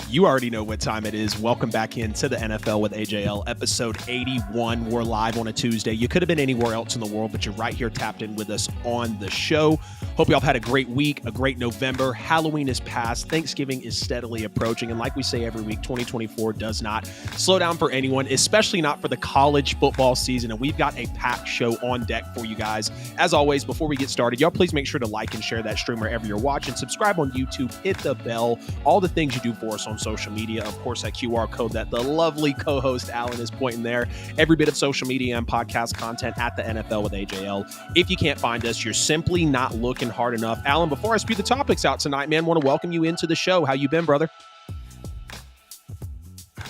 You already know what time it is. Welcome back into the NFL with AJL, episode 81. We're live on a Tuesday. You could have been anywhere else in the world, but you're right here tapped in with us on the show. Hope y'all have had a great week, a great November. Halloween is past. Thanksgiving is steadily approaching. And like we say every week, 2024 does not slow down for anyone, especially not for the college football season. And we've got a packed show on deck for you guys. As always, before we get started, y'all please make sure to like and share that stream wherever you're watching. Subscribe on YouTube, hit the bell, all the things you do for us on social media. Of course, that QR code that the lovely co-host Alan is pointing there. Every bit of social media and podcast content at the NFL with AJL. If you can't find us, you're simply not looking hard enough. Alan, before I spew the topics out tonight, man, want to welcome you into the show. How you been, brother?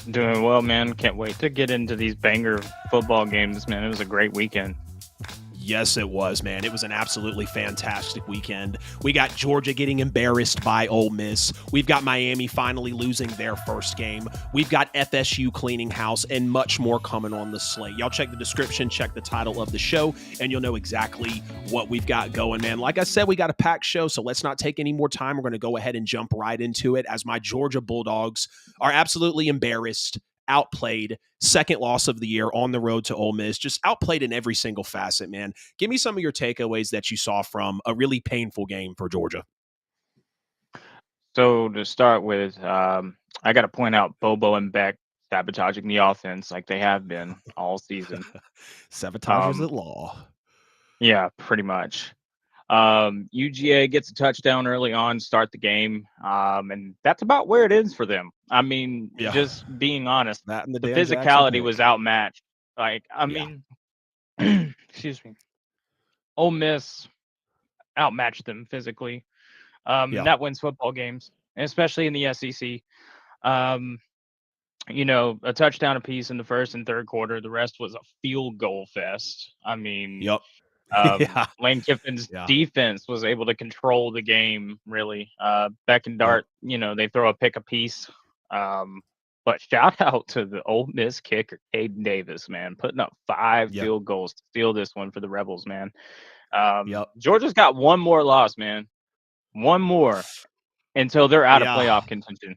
Doing well, man. Can't wait to get into these banger football games, man. It was a great weekend. Yes, it was, man. It was an absolutely fantastic weekend. We got Georgia getting embarrassed by Ole Miss. We've got Miami finally losing their first game. We've got FSU cleaning house and much more coming on the slate. Y'all check the description, check the title of the show, and you'll know exactly what we've got going, man. Like I said, we got a packed show, so let's not take any more time. We're going to go ahead and jump right into it as my Georgia Bulldogs are absolutely embarrassed, outplayed, second loss of the year on the road to Ole Miss, just outplayed in every single facet, man. Give me some of your takeaways that you saw from a really painful game for Georgia. So to start with, I got to point out Bobo and Beck sabotaging the offense like they have been all season. Sabotagers at law. Yeah, pretty much. UGA gets a touchdown early on, start the game, and that's about where it is for them. I mean, just being honest, that and the physicality was outmatched. Like, I mean, excuse me, Ole Miss outmatched them physically. That wins football games, especially in the SEC. A touchdown apiece in the first and third quarter. The rest was a field goal fest. I mean, Lane Kiffin's defense was able to control the game, really. Beck and Dart, they throw a pick apiece. But shout out to the Ole Miss kicker, Caden Davis, man, putting up 5 field goals to steal this one for the Rebels, man. Georgia's got one more loss, man. One more until they're out of playoff contention.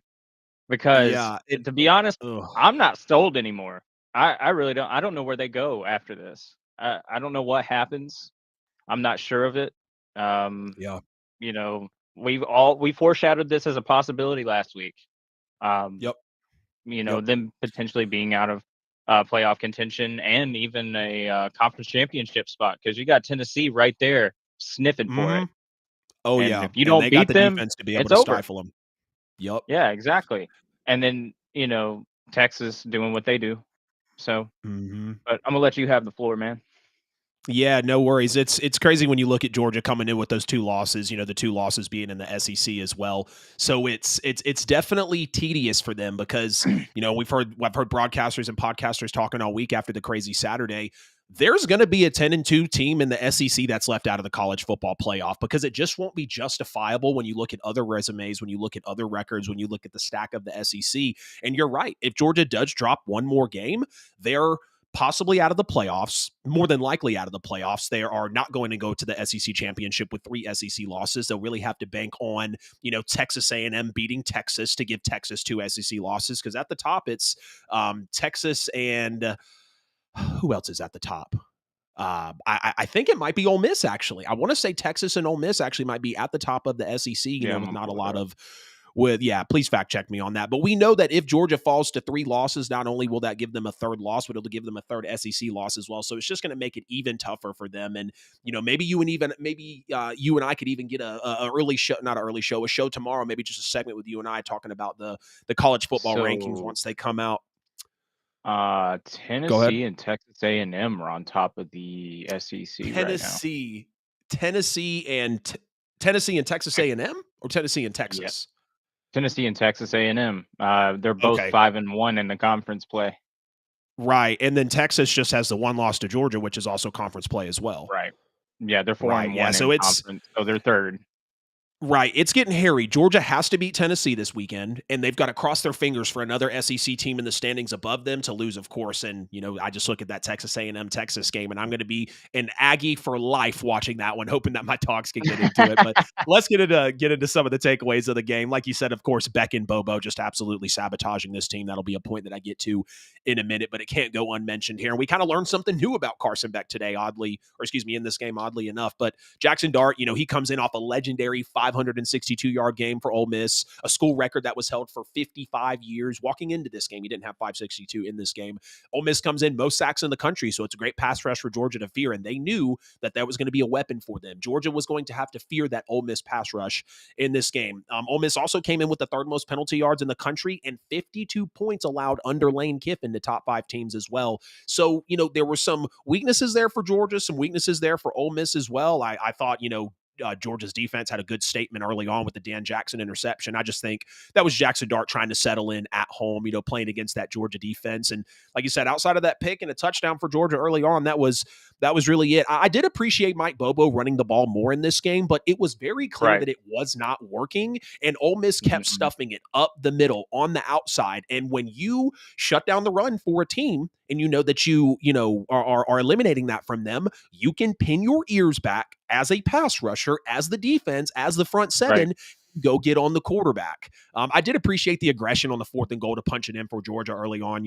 Because to be honest, I'm not sold anymore. I really don't. I don't know where they go after this. I don't know what happens. I'm not sure of it. We foreshadowed this as a possibility last week. Them potentially being out of playoff contention and even a conference championship spot, because you got Tennessee right there sniffing for it. Oh, and yeah. If you don't they beat got the them, defense to be able it's to over. stifle them. Yep. Yeah, exactly. And then, Texas doing what they do. So, but I'm going to let you have the floor, man. Yeah, no worries. It's crazy when you look at Georgia coming in with those 2 losses, the 2 losses being in the SEC as well. So it's definitely tedious for them because, I've heard broadcasters and podcasters talking all week after the crazy Saturday. There's going to be a 10-2 team in the SEC that's left out of the college football playoff because it just won't be justifiable when you look at other resumes, when you look at other records, when you look at the stack of the SEC. And you're right. If Georgia does drop one more game, they're possibly out of the playoffs, more than likely out of the playoffs. They are not going to go to the SEC championship with 3 SEC losses. They'll really have to bank on, Texas A&M beating Texas to give Texas 2 SEC losses. Because at the top, it's Texas and who else is at the top? I think it might be Ole Miss, actually. I want to say Texas and Ole Miss actually might be at the top of the SEC, with not a lot of please fact check me on that. But we know that if Georgia falls to 3 losses, not only will that give them a 3rd loss, but it'll give them a 3rd SEC loss as well. So it's just going to make it even tougher for them. And, maybe you and I could even get a show tomorrow, maybe just a segment with you and I talking about the college football rankings once they come out. Tennessee and Texas A&M are on top of the SEC right now. Tennessee and Texas A&M, or Tennessee and Texas? Yep. Tennessee and Texas A&M. They're both 5-1 in the conference play. Right, and then Texas just has the 1 loss to Georgia, which is also conference play as well. Right. Yeah, they're 4-1 in conference, so they're 3rd. Right. It's getting hairy. Georgia has to beat Tennessee this weekend, and they've got to cross their fingers for another SEC team in the standings above them to lose, of course. And, I just look at that Texas A&M Texas game, and I'm going to be an Aggie for life watching that one, hoping that my dogs can get into it. But let's get into some of the takeaways of the game. Like you said, of course, Beck and Bobo just absolutely sabotaging this team. That'll be a point that I get to in a minute, but it can't go unmentioned here. And we kind of learned something new about Carson Beck today, in this game, oddly enough. But Jackson Dart, he comes in off a legendary 562-yard game for Ole Miss, a school record that was held for 55 years. Walking into this game, he didn't have 562 in this game. Ole Miss comes in most sacks in the country, so it's a great pass rush for Georgia to fear, and they knew that was going to be a weapon for them. Georgia was going to have to fear that Ole Miss pass rush in this game. Ole Miss also came in with the third most penalty yards in the country and 52 points allowed under Lane Kiffin to top 5 teams as well. So, there were some weaknesses there for Georgia, some weaknesses there for Ole Miss as well. I thought, Georgia's defense had a good statement early on with the Dan Jackson interception. I just think that was Jackson Dart trying to settle in at home, playing against that Georgia defense. And like you said, outside of that pick and a touchdown for Georgia early on, that was really it. I did appreciate Mike Bobo running the ball more in this game, but it was very clear that it was not working. And Ole Miss kept stuffing it up the middle on the outside. And when you shut down the run for a team, and that you are eliminating that from them, you can pin your ears back as a pass rusher, as the defense, as the front seven, go get on the quarterback. I did appreciate the aggression on the 4th and goal to punch it in for Georgia early on.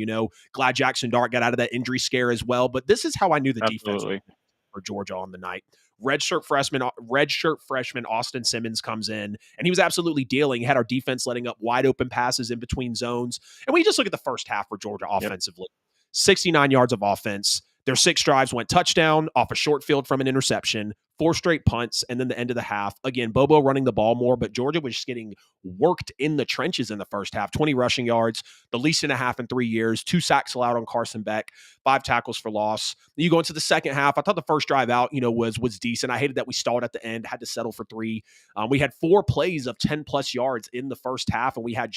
Glad Jackson Dart got out of that injury scare as well. But this is how I knew the defense for Georgia on the night. Redshirt freshman Austin Simmons comes in, and he was absolutely dealing. He had our defense letting up wide open passes in between zones. And when you just look at the first half for Georgia offensively, 69 yards of offense. Their 6 drives went touchdown off a short field from an interception, 4 straight punts, and then the end of the half. Again, Bobo running the ball more, but Georgia was just getting worked in the trenches in the first half. 20 rushing yards, the least and a half in 3 years, 2 sacks allowed on Carson Beck, 5 tackles for loss. You go into the second half. I thought the first drive out, was decent. I hated that we stalled at the end, had to settle for 3. We had 4 plays of 10-plus yards in the first half, and we had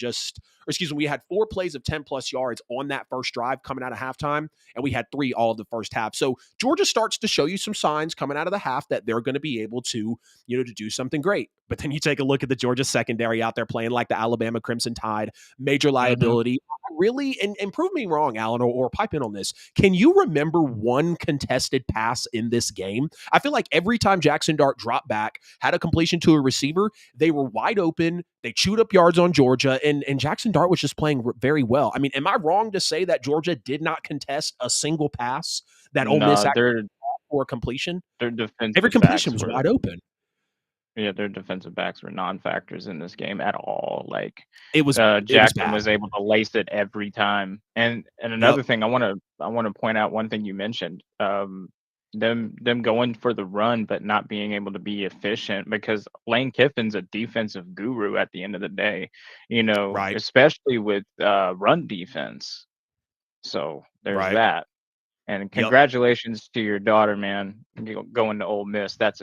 4 plays of 10-plus yards on that first drive coming out of halftime, and we had 3 all of the first half. So Georgia starts to show you some signs coming out of the half that they're going to be able to, to do something great. But then you take a look at the Georgia secondary out there playing like the Alabama Crimson Tide, major liability. Really, and prove me wrong, Alan, or pipe in on this. Can you remember one contested pass in this game? I feel like every time Jackson Dart dropped back, had a completion to a receiver, they were wide open. They chewed up yards on Georgia, and Jackson Dart was just playing very well. I mean, am I wrong to say that Georgia did not contest a single pass that Ole Miss actually for a completion? Their defensive every completion was wide open. Yeah, their defensive backs were non-factors in this game at all. Like it was Jackson was able to lace it every time. And another thing, I want to point out one thing you mentioned. Them going for the run but not being able to be efficient, because Lane Kiffin's a defensive guru at the end of the day, especially with run defense. So there's that. And congratulations to your daughter, man, going to Ole Miss. That's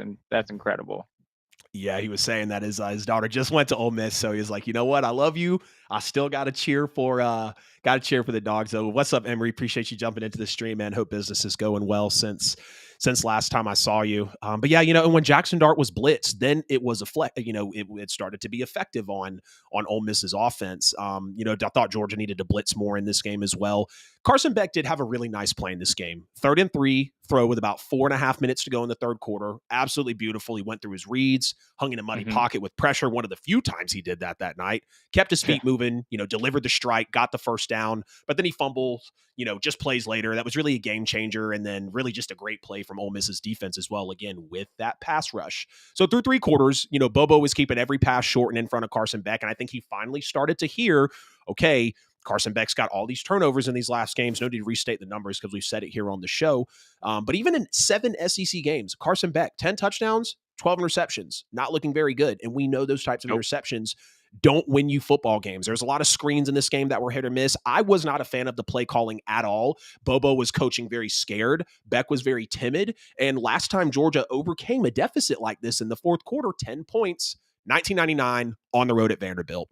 incredible. Yeah, he was saying that his daughter just went to Ole Miss, so he was like, you know what, I love you. I still got to cheer for the dogs. So what's up, Emery? Appreciate you jumping into the stream, man. Hope business is going well since last time I saw you. But yeah, and when Jackson Dart was blitzed, then it was it started to be effective on Ole Miss's offense. I thought Georgia needed to blitz more in this game as well. Carson Beck did have a really nice play in this game. 3rd and 3 throw with about 4.5 minutes to go in the third quarter. Absolutely beautiful. He went through his reads, hung in a muddy pocket with pressure. One of the few times he did that night. Kept his feet moving, delivered the strike, got the first down, but then he fumbled, just plays later. That was really a game changer, and then really just a great play from Ole Miss's defense as well, again, with that pass rush. So through 3 quarters, Bobo was keeping every pass short and in front of Carson Beck, and I think he finally started to hear, okay, Carson Beck's got all these turnovers in these last games. No need to restate the numbers because we've said it here on the show. But even in 7 SEC games, Carson Beck, 10 touchdowns, 12 interceptions, not looking very good. And we know those types of interceptions don't win you football games. There's a lot of screens in this game that were hit or miss. I was not a fan of the play calling at all. Bobo was coaching very scared. Beck was very timid. And last time Georgia overcame a deficit like this in the fourth quarter, 10 points, 1999 on the road at Vanderbilt.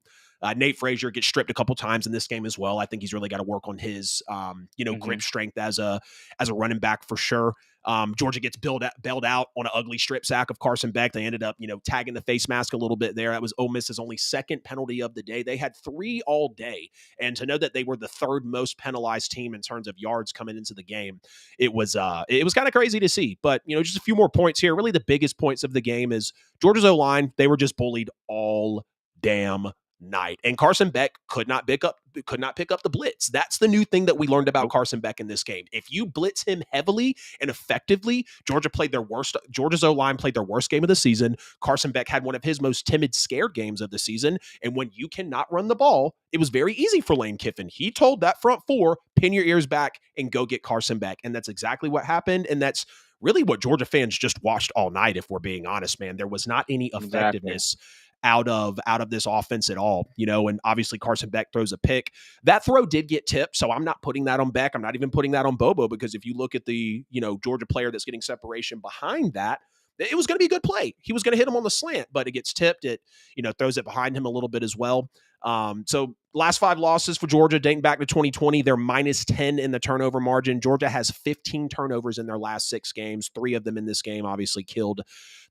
Nate Frazier gets stripped a couple times in this game as well. I think he's really got to work on his, grip strength as a running back for sure. Georgia gets bailed out on an ugly strip sack of Carson Beck. They ended up, tagging the face mask a little bit there. That was Ole Miss's only second penalty of the day. They had 3 all day. And to know that they were the 3rd most penalized team in terms of yards coming into the game, it was kind of crazy to see. But, just a few more points here. Really the biggest points of the game is Georgia's O-line. They were just bullied all damn night. And Carson Beck could not pick up the blitz. That's the new thing that we learned about Carson Beck in this game. If you blitz him heavily and effectively, Georgia's O-line played their worst game of the season. Carson Beck had one of his most timid, scared games of the season. And when you cannot run the ball, it was very easy for Lane Kiffin. He told that front 4, pin your ears back and go get Carson Beck. And that's exactly what happened. And that's really what Georgia fans just watched all night, if we're being honest, man. There was not any effectiveness out of this offense at all, and obviously Carson Beck throws a pick. That throw did get tipped, so I'm not putting that on Beck. I'm not even putting that on Bobo, because if you look at the, Georgia player that's getting separation behind that, it was going to be a good play. He was going to hit him on the slant, but it gets tipped. It, throws it behind him a little bit as well. So last 5 losses for Georgia dating back to 2020, they're -10 in the turnover margin. Georgia has 15 turnovers in their last 6 games. 3 of them in this game obviously killed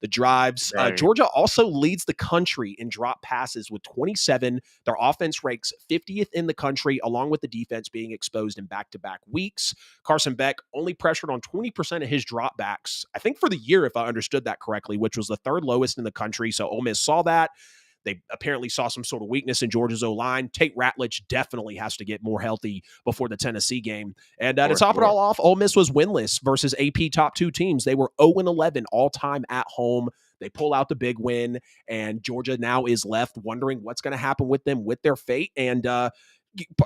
the drives. Right. Georgia also leads the country in drop passes with 27. Their offense ranks 50th in the country, along with the defense being exposed in back-to-back weeks. Carson Beck only pressured on 20% of his dropbacks, I think for the year, if I understood that correctly, which was the 3rd lowest in the country. So Ole Miss saw that. They apparently saw some sort of weakness in Georgia's O-line. Tate Ratledge definitely has to get more healthy before the Tennessee game. And to top it all off, Ole Miss was winless versus AP top 2 teams. They were 0-11 all-time at home. They pull out the big win, and Georgia now is left wondering what's going to happen with them, with their fate. And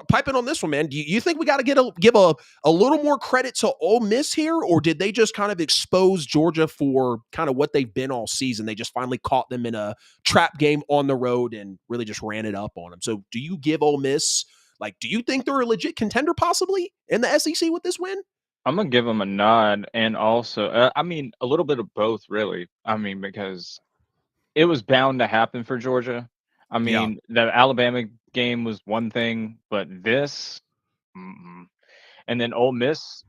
pipe in on this one, man. Do you think we got to give a little more credit to Ole Miss here, or did they just kind of expose Georgia for kind of what they've been all season? They just finally caught them in a trap game on the road and really just ran it up on them. So do you give Ole Miss, do you think they're a legit contender possibly in the SEC with this win? I'm going to give them a nod, and also, a little bit of both, really. Because it was bound to happen for Georgia. The Alabama game was one thing, but this, and then Ole Miss,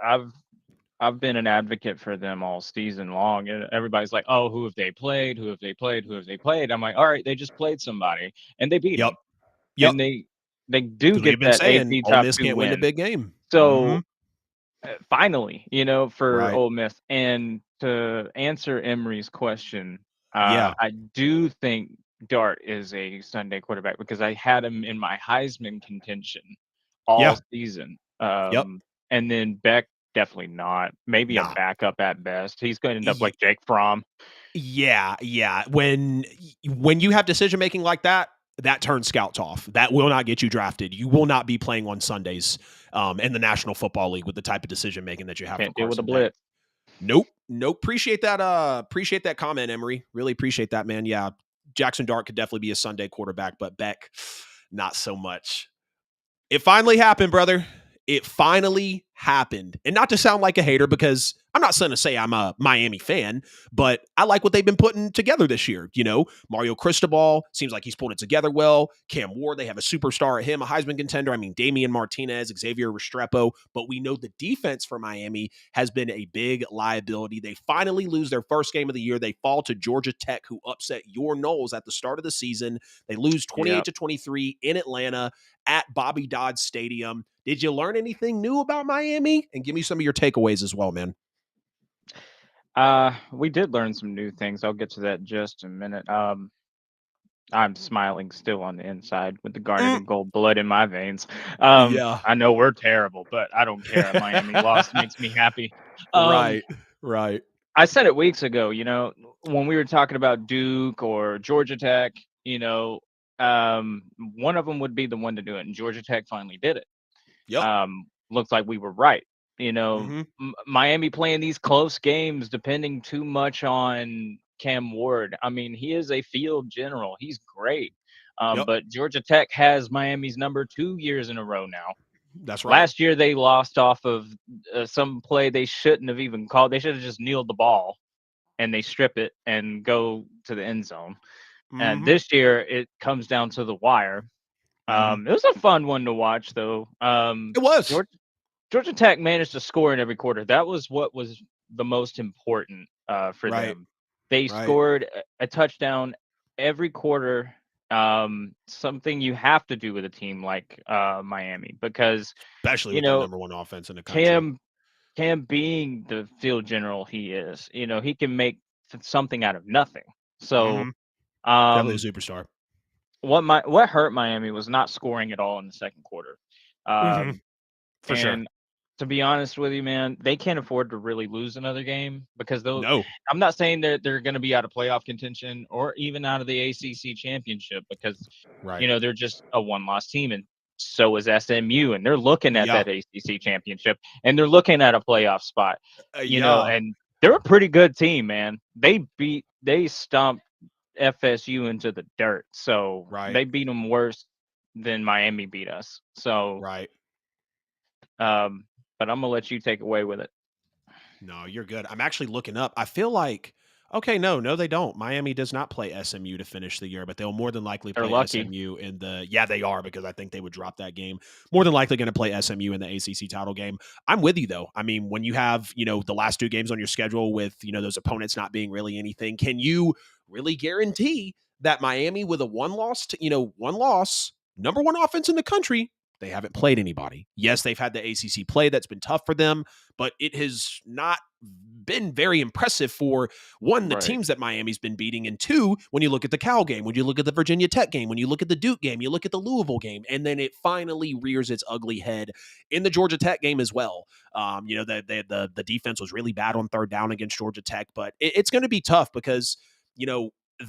I've been an advocate for them all season long, and everybody's like, "Oh, who have they played? Who have they played? Who have they played?" I'm like, "All right, they just played somebody, and they beat them, and they do get that AP Ole top Miss 2 can't win win a big game." So finally, for Right. Ole Miss, and to answer Emery's question, Yeah. I do think Dart is a Sunday quarterback because I had him in my Heisman contention all season. And then Beck, definitely not. Maybe a backup at best. He's going to end up like Jake Fromm. Yeah. When you have decision making like that, that turns scouts off. That will not get you drafted. You will not be playing on Sundays in the National Football League with the type of decision making that you have. Can't for deal with a Carson blitz. Beck. Nope. Appreciate that comment, Emery. Really appreciate that, man. Yeah, Jackson Dart could definitely be a Sunday quarterback, but Beck, not so much. It finally happened, brother. It finally happened. And not to sound like a hater, because I'm not going to say I'm a Miami fan, but I like what they've been putting together this year. Mario Cristobal seems like he's pulled it together well. Cam Ward, they have a superstar at him, a Heisman contender. Damian Martinez, Xavier Restrepo, but we know the defense for Miami has been a big liability. They finally lose their first game of the year. They fall to Georgia Tech, who upset your Noles at the start of the season. They lose 28-23 in Atlanta at Bobby Dodd Stadium. Did you learn anything new about Miami? And give me some of your takeaways as well, man. We did learn some new things. I'll get to that in just a minute. I'm smiling still on the inside with the garnet and gold blood in my veins. I know we're terrible, but I don't care. Miami lost makes me happy. Right. I said it weeks ago, when we were talking about Duke or Georgia Tech, one of them would be the one to do it, and Georgia Tech finally did it. Looks like we were right. Miami playing these close games, depending too much on Cam Ward. He is a field general. He's great. But Georgia Tech has Miami's number 2 years in a row now. That's right. Last year they lost off of some play they shouldn't have even called. They should have just kneeled the ball, and they strip it and go to the end zone. And this year it comes down to the wire. It was a fun one to watch, though. It was. Georgia Tech managed to score in every quarter. That was what was the most important for Right. them. They Right. scored a touchdown every quarter. Something you have to do with a team like Miami, because Especially you with that know number 1 offense in the country. Cam being the field general he is, he can make something out of nothing. So Mhm. Definitely um a superstar. what hurt Miami was not scoring at all in the second quarter. Mhm. Um, For sure. and to be honest with you, man, they can't afford to really lose another game, because No. I'm not saying they're going to be out of playoff contention or even out of the ACC championship, because Right. they're just a one-loss team, and so is SMU, and they're looking at Yeah. that ACC championship, and they're looking at a playoff spot, Yeah. and they're a pretty good team, man. They stomped FSU into the dirt, so Right. they beat them worse than Miami beat us. So, Right. um, but I'm gonna let you take away with it. No, you're good. I'm actually looking up. I feel like okay, no, they don't. Miami does not play SMU to finish the year, but they'll more than likely They're play lucky, SMU in the yeah, they are because I think they would drop that game. More than likely going to play SMU in the ACC title game. I'm with you though. I mean, when you have, the last 2 games on your schedule with, those opponents not being really anything, can you really guarantee that Miami with a one loss, number 1 offense in the country, they haven't played anybody. Yes, they've had the ACC play that's been tough for them, but it has not been very impressive for one, the right? teams that Miami's been beating, and two, when you look at the Cal game, when you look at the Virginia Tech game, when you look at the Duke game, you look at the Louisville game, and then it finally rears its ugly head in the Georgia Tech game as well. The defense was really bad on third down against Georgia Tech, but it's going to be tough because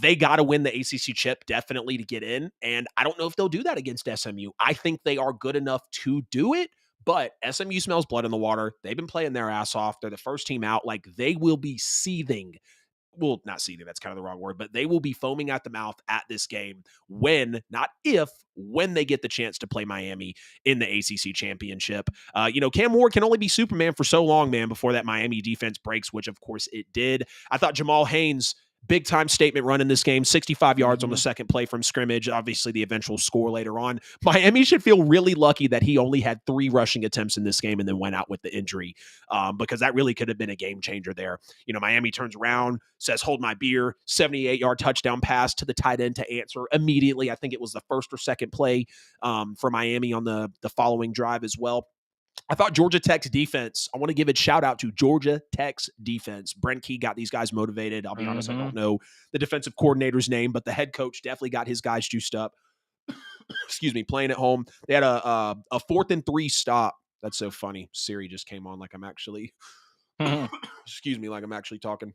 they got to win the ACC chip definitely to get in. And I don't know if they'll do that against SMU. I think they are good enough to do it, but SMU smells blood in the water. They've been playing their ass off. They're the first team out. Like they will be seething. Well, not seething, that's kind of the wrong word, but they will be foaming at the mouth at this game when, not if, when they get the chance to play Miami in the ACC championship. Cam Ward can only be Superman for so long, man, before that Miami defense breaks, which of course it did. I thought Jamal Haynes, big time statement run in this game, 65 yards on the Hmm. second play from scrimmage. Obviously, the eventual score later on. Miami should feel really lucky that he only had 3 rushing attempts in this game and then went out with the injury, because that really could have been a game changer there. Miami turns around, says, hold my beer, 78-yard touchdown pass to the tight end to answer immediately. I think it was the first or second play for Miami on the following drive as well. I thought Georgia Tech's defense, I want to give a shout out to Georgia Tech's defense. Brent Key got these guys motivated. I'll be honest, I Hmm. don't know the defensive coordinator's name, but the head coach definitely got his guys juiced up. Excuse me, playing at home. They had a 4th and 3 stop. That's so funny. Siri just came on like I'm actually, excuse me, like I'm actually talking.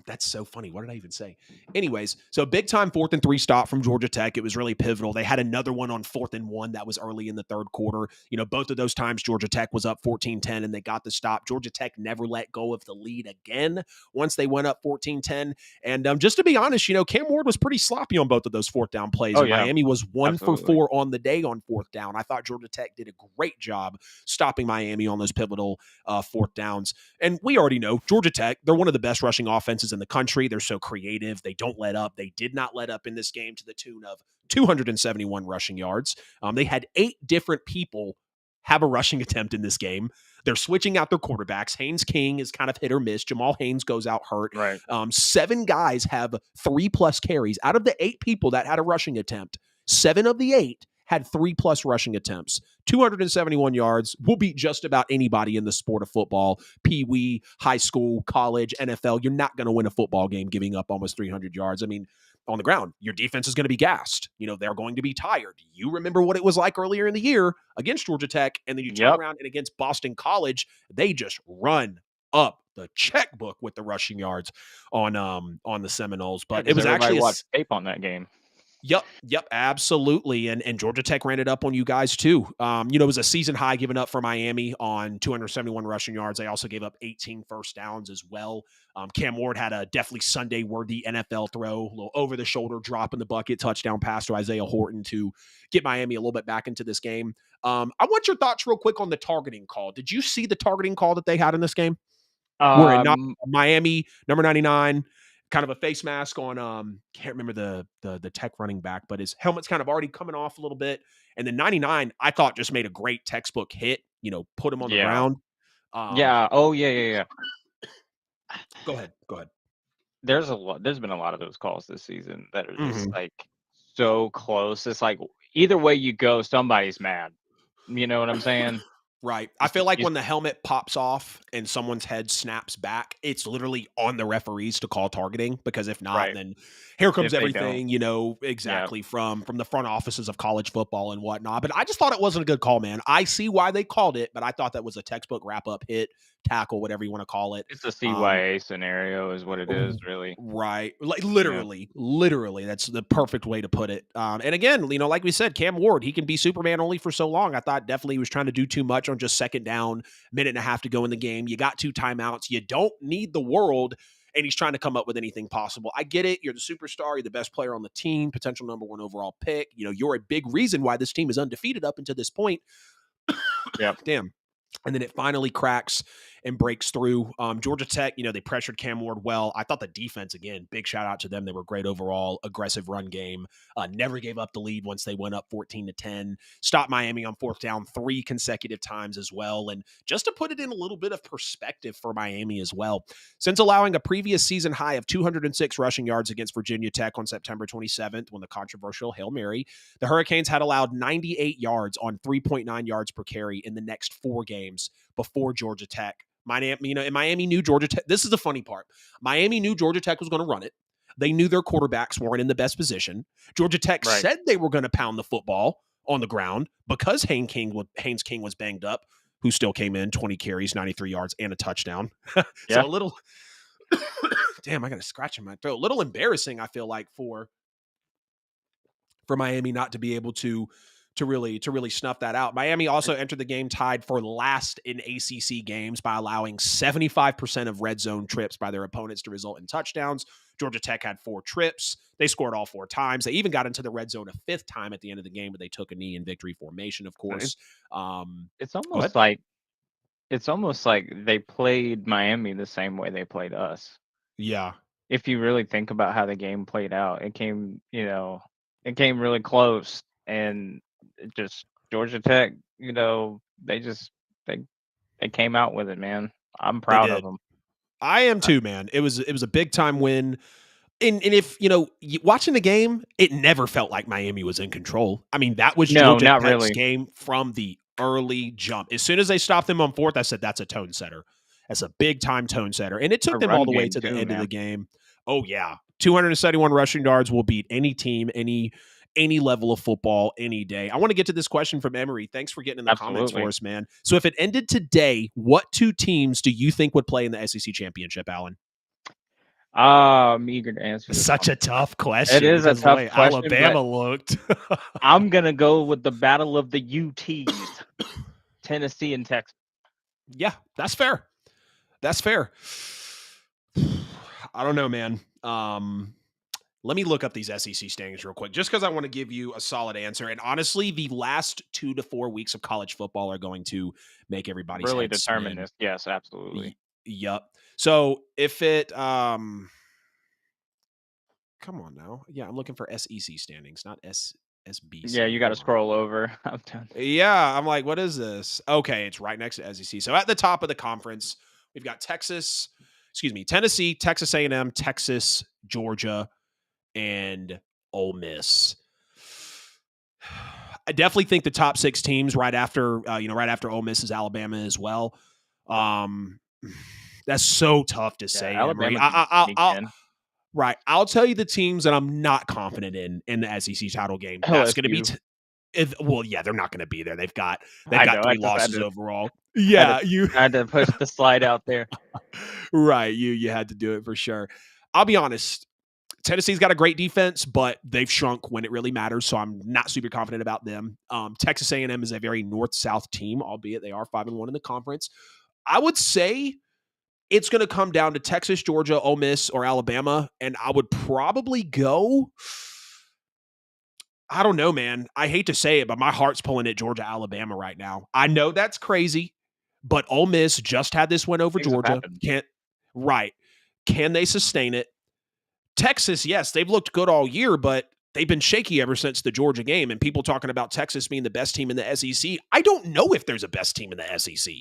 That's so funny. What did I even say? Anyways, so big time 4th and 3 stop from Georgia Tech. It was really pivotal. They had another one on 4th and 1 that was early in the third quarter. Both of those times Georgia Tech was up 14-10 and they got the stop. Georgia Tech never let go of the lead again once they went up 14-10. And just to be honest, Cam Ward was pretty sloppy on both of those 4th down plays. Oh And yeah, Miami was 1 for absolutely. 4 on the day on 4th down. I thought Georgia Tech did a great job stopping Miami on those pivotal 4th downs. And we already know Georgia Tech, they're one of the best rushing offenses in the country. They're so creative. They don't let up. They did not let up in this game to the tune of 271 rushing yards. They had 8 different people have a rushing attempt in this game. They're switching out their quarterbacks. Haynes King is kind of hit or miss. Jamal Haynes goes out hurt. Right. 7 guys have 3+ carries. Out of the 8 people that had a rushing attempt, 7 of the 8 had 3+ rushing attempts. 271 yards will beat just about anybody in the sport of football. Pee wee, high school, college, NFL. You're not going to win a football game giving up almost 300 yards. I mean, on the ground, your defense is going to be gassed. They're going to be tired. You remember what it was like earlier in the year against Georgia Tech, and then you turn Yep. around and against Boston College, they just run up the checkbook with the rushing yards on the Seminoles. Yeah, But it because was everybody actually watched tape on that game. Yep, absolutely. And Georgia Tech ran it up on you guys too. It was a season high given up for Miami on 271 rushing yards. They also gave up 18 first downs as well. Cam Ward had a definitely Sunday worthy NFL throw, a little over the shoulder drop in the bucket, touchdown pass to Isaiah Horton to get Miami a little bit back into this game. I want your thoughts real quick on the targeting call. Did you see the targeting call that they had in this game? Where it not Um, Miami, number 99, kind of a face mask on can't remember the Tech running back, but his helmet's kind of already coming off a little bit. And then 99, I thought just made a great textbook hit, put him on the yeah, ground. yeah. Oh yeah, yeah, yeah. Go ahead. Go ahead. There's been a lot of those calls this season that are just like so close. It's like either way you go, somebody's mad. You know what I'm saying? Right. I feel like when the helmet pops off and someone's head snaps back, it's literally on the referees to call targeting, because if not, Right. then here comes If they don't. everything, you know, exactly from the front offices of college football and whatnot. But I just thought it wasn't a good call, man. I see why they called it, but I thought that was a textbook wrap up, hit, tackle, whatever you want to call it. It's a CYA scenario is what it is, really. Right. Like literally, that's the perfect way to put it. And again, you know, like we said, Cam Ward, he can be Superman only for so long. I thought definitely he was trying to do too much on just second down, minute and a half to go in the game. You got 2 timeouts. You don't need the world. And he's trying to come up with anything possible. I get it. You're the superstar. You're the best player on the team, potential number 1 overall pick. You know, you're a big reason why this team is undefeated up until this point. Yeah. Damn. And then it finally cracks and breaks through. Georgia Tech, you know, they pressured Cam Ward well. I thought the defense, again, big shout out to them. They were great overall, aggressive run game. Never gave up the lead once they went up 14-10. Stopped Miami on 4th down 3 consecutive times as well. And just to put it in a little bit of perspective for Miami as well, since allowing a previous season high of 206 rushing yards against Virginia Tech on September 27th, when the controversial Hail Mary, the Hurricanes had allowed 98 yards on 3.9 yards per carry in the next 4 games before Georgia Tech. Miami knew Georgia Tech. This is the funny part. Miami knew Georgia Tech was going to run it. They knew their quarterbacks weren't in the best position. Georgia Tech said they were going to pound the football on the ground because Haynes King was banged up, who still came in 20 carries, 93 yards, and a touchdown. So a little, damn, I got a scratch in my throat. A little embarrassing, I feel like, for Miami not to be able to really snuff that out. Miami also entered the game tied for last in ACC games by allowing 75% of red zone trips by their opponents to result in touchdowns. Georgia Tech had 4 trips. They scored all 4 times. They even got into the red zone a 5th time at the end of the game, but they took a knee in victory formation, of course. It's almost like they played Miami the same way they played us. Yeah. If you really think about how the game played out, it came really close, and just Georgia Tech, you know, they came out with it, man. I'm proud of them. I am too, man. It was a big time win. And if, you know, watching the game, it never felt like Miami was in control. I mean, that was Georgia Tech's game from the early jump. As soon as they stopped them on 4th, I said, that's a tone setter. That's a big time tone setter. And it took them all the way to the end of the game. Oh, yeah. 271 rushing yards will beat any team, any level of football, any day. I want to get to this question from Emery. Thanks for getting in the comments for us, man. So if it ended today, what 2 teams do you think would play in the SEC championship, Alan? I'm eager to answer this. Such a tough question. It is a tough question. Alabama looked. I'm going to go with the battle of the UTs, Tennessee and Texas. Yeah, that's fair. That's fair. I don't know, man. Let me look up these SEC standings real quick, just because I want to give you a solid answer. And honestly, the last 2 to 4 weeks of college football are going to make everybody's really head determine spin. this. Yes, absolutely. Yep. So if it, come on now. Yeah, I'm looking for SEC standings, not SBC. Yeah, you got to scroll over. I'm done. Yeah, I'm like, what is this? Okay, it's right next to SEC. So at the top of the conference, we've got Tennessee, Texas A&M, Texas, Georgia, and Ole Miss. I definitely think the top 6 teams right after Ole Miss is Alabama as well. That's so tough to say. Alabama. Right. I'll tell you the teams that I'm not confident in the SEC title game. That's going to be they're not going to be there. They've got 3 losses overall. Yeah, I had to push the slide out there. Right. You had to do it for sure. I'll be honest. Tennessee's got a great defense, but they've shrunk when it really matters, so I'm not super confident about them. Texas A&M is a very north-south team, albeit they are 5-1 in the conference. I would say it's going to come down to Texas, Georgia, Ole Miss, or Alabama, and I would probably go, I don't know, man. I hate to say it, but my heart's pulling at Georgia, Alabama right now. I know that's crazy, but Ole Miss just had this win over Georgia. Can they sustain it? Texas, yes, they've looked good all year, but they've been shaky ever since the Georgia game. And people talking about Texas being the best team in the SEC. I don't know if there's a best team in the SEC.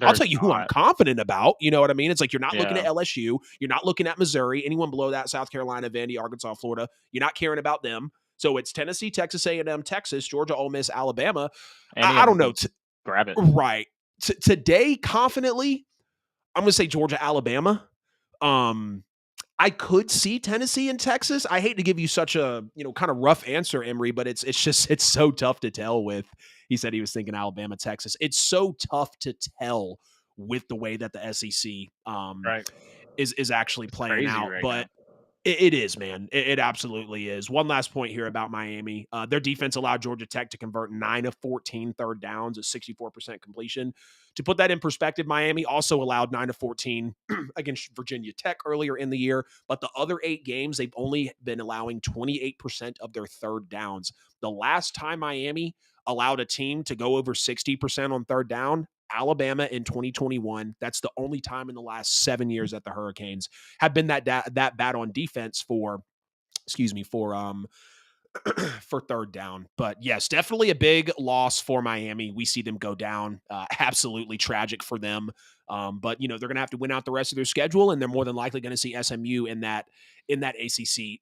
I'll tell you who I'm confident about. You know what I mean? It's like you're not looking at LSU. You're not looking at Missouri. Anyone below that, South Carolina, Vandy, Arkansas, Florida, you're not caring about them. So it's Tennessee, Texas A&M, Texas, Georgia, Ole Miss, Alabama. I don't know. Grab it. Right. Today, confidently, I'm going to say Georgia, Alabama. I could see Tennessee and Texas. I hate to give you such a, kind of rough answer, Emery, but it's so tough to tell with, he said he was thinking Alabama, Texas. It's so tough to tell with the way that the SEC is actually playing out. But now. It is, man. It absolutely is. One last point here about Miami. Their defense allowed Georgia Tech to convert 9 of 14 third downs at 64% completion. To put that in perspective, Miami also allowed 9 of 14 against Virginia Tech earlier in the year, but the other 8 games, they've only been allowing 28% of their third downs. The last time Miami allowed a team to go over 60% on third down, Alabama in 2021. That's the only time in the last 7 years that the Hurricanes have been that bad on defense for third down. But yes, definitely a big loss for Miami. We see them go down. Absolutely tragic for them. But they're going to have to win out the rest of their schedule, and they're more than likely going to see SMU in that ACC.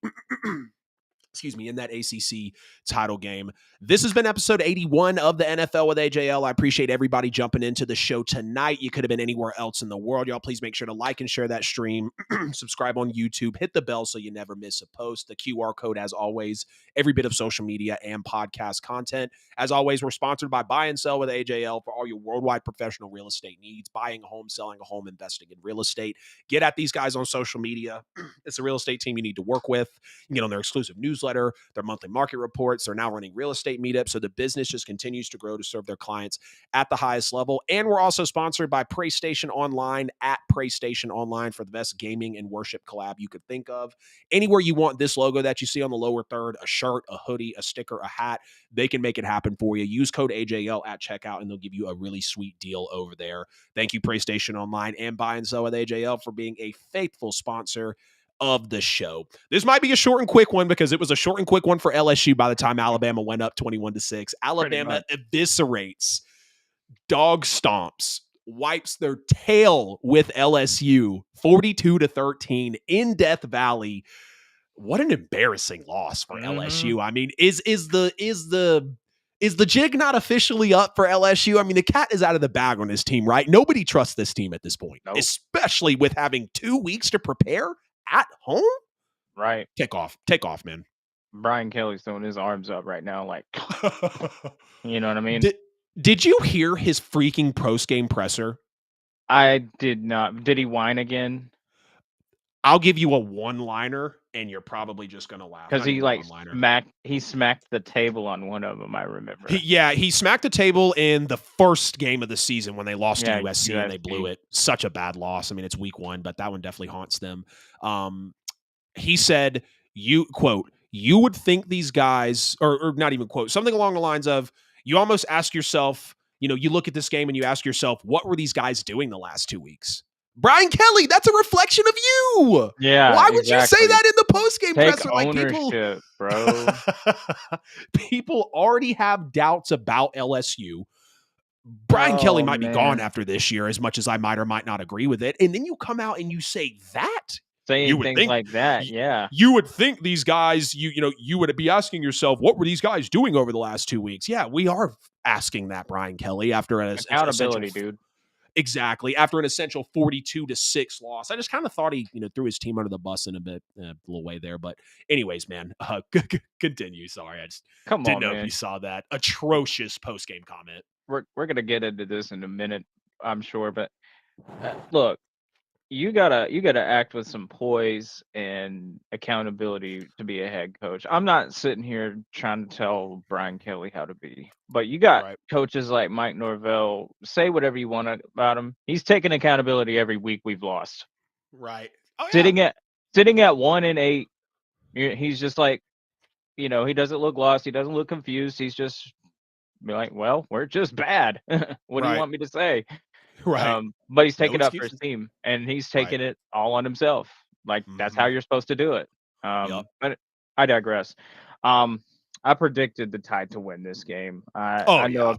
In that ACC title game. This has been episode 81 of the NFL with AJL. I appreciate everybody jumping into the show tonight. You could have been anywhere else in the world. Y'all, please make sure to like and share that stream. Subscribe on YouTube. Hit the bell so you never miss a post. The QR code, as always, every bit of social media and podcast content. As always, we're sponsored by Buy and Sell with AJL for all your worldwide professional real estate needs. Buying a home, selling a home, investing in real estate. Get at these guys on social media. It's a real estate team you need to work with. You can get on their exclusive newsletter, their monthly market reports. They're now running real estate meetups. So the business just continues to grow to serve their clients at the highest level. And we're also sponsored by PrayStation Online at PrayStation Online for the best gaming and worship collab you could think of. Anywhere you want this logo that you see on the lower third, a shirt, a hoodie, a sticker, a hat, they can make it happen for you. Use code AJL at checkout and they'll give you a really sweet deal over there. Thank you, PrayStation Online and Buy and Sell with AJL, for being a faithful sponsor of the show. This might be a short and quick one because it was a short and quick one for LSU by the time Alabama went up 21-6. Alabama eviscerates, dog stomps, wipes their tail with LSU 42-13 in Death Valley. What an embarrassing loss for LSU. I mean, is the jig not officially up for LSU? I mean, the cat is out of the bag on this team, right? Nobody trusts this team at this point, especially with having 2 weeks to prepare at home. Right. Take off, man. Brian Kelly's throwing his arms up right now, like, you know what I mean? Did you hear his freaking post-game presser? I did not. Did he whine again? I'll give you a one-liner, and you're probably just going to laugh. Because he smacked the table on one of them, I remember. He smacked the table in the first game of the season when they lost to USC and they blew it. Such a bad loss. I mean, it's week 1, but that one definitely haunts them. He said, you would think these guys, or not even quote, something along the lines of, you almost ask yourself, you look at this game and you ask yourself, what were these guys doing the last 2 weeks? Brian Kelly, that's a reflection of you. Yeah. Why would you say that in the post-game presser? Like ownership, bro. People already have doubts about LSU. Brian Kelly might be gone after this year, as much as I might or might not agree with it. And then you come out and you say that. Saying things like that, yeah. You would think these guys, you would be asking yourself, what were these guys doing over the last 2 weeks? Yeah, we are asking that, Brian Kelly, after an accountability, dude. Exactly. After an essential 42-6 loss. I just kind of thought he, threw his team under the bus in a little way there. But anyways, man, continue. Sorry. I just didn't know if you saw that atrocious post-game comment. We're going to get into this in a minute, I'm sure. But look, you gotta act with some poise and accountability to be a head coach. I'm not sitting here trying to tell Brian Kelly how to be, but you got coaches like Mike Norvell. Say whatever you want about him. He's taking accountability every week we've lost. Right. Oh, yeah. Sitting at 1-8, he's just like, he doesn't look lost. He doesn't look confused. He's just like, well, we're just bad. What do you want me to say? Right. But he's taking it up for his team, and he's taking it all on himself. Like, that's how you're supposed to do it. But I digress. I predicted the Tide to win this game. I know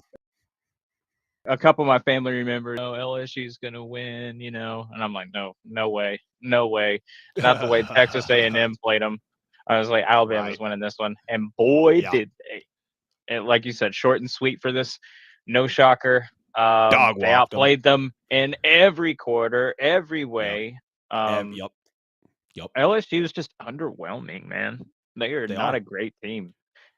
a couple of my family remember, oh, LSU's gonna win, and I'm like, no way, no way, not the way Texas A&M played them. I was like, Alabama's Right. winning this one, and boy Yeah. did they! And like you said, short and sweet for this. No shocker. Dog They walked them. outplayed them in every quarter, every Yep. way. Yep. LSU is just underwhelming, man. They are They not are. a great team.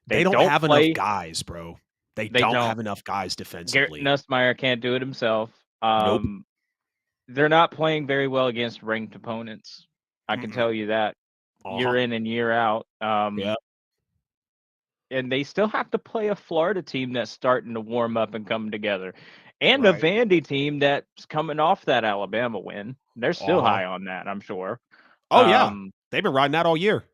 They They don't don't have enough play. guys, bro. They They don't don't. have enough guys Garrett defensively. Nussmeier can't do it himself. Nope. They're not playing very well against ranked opponents. I can tell you that year in and year out. Yeah. And they still have to play a Florida team that's starting to warm up and come together, and a Right. Vandy team that's coming off that Alabama win. They're still high on that, I'm sure. Oh yeah. They've been riding that all year.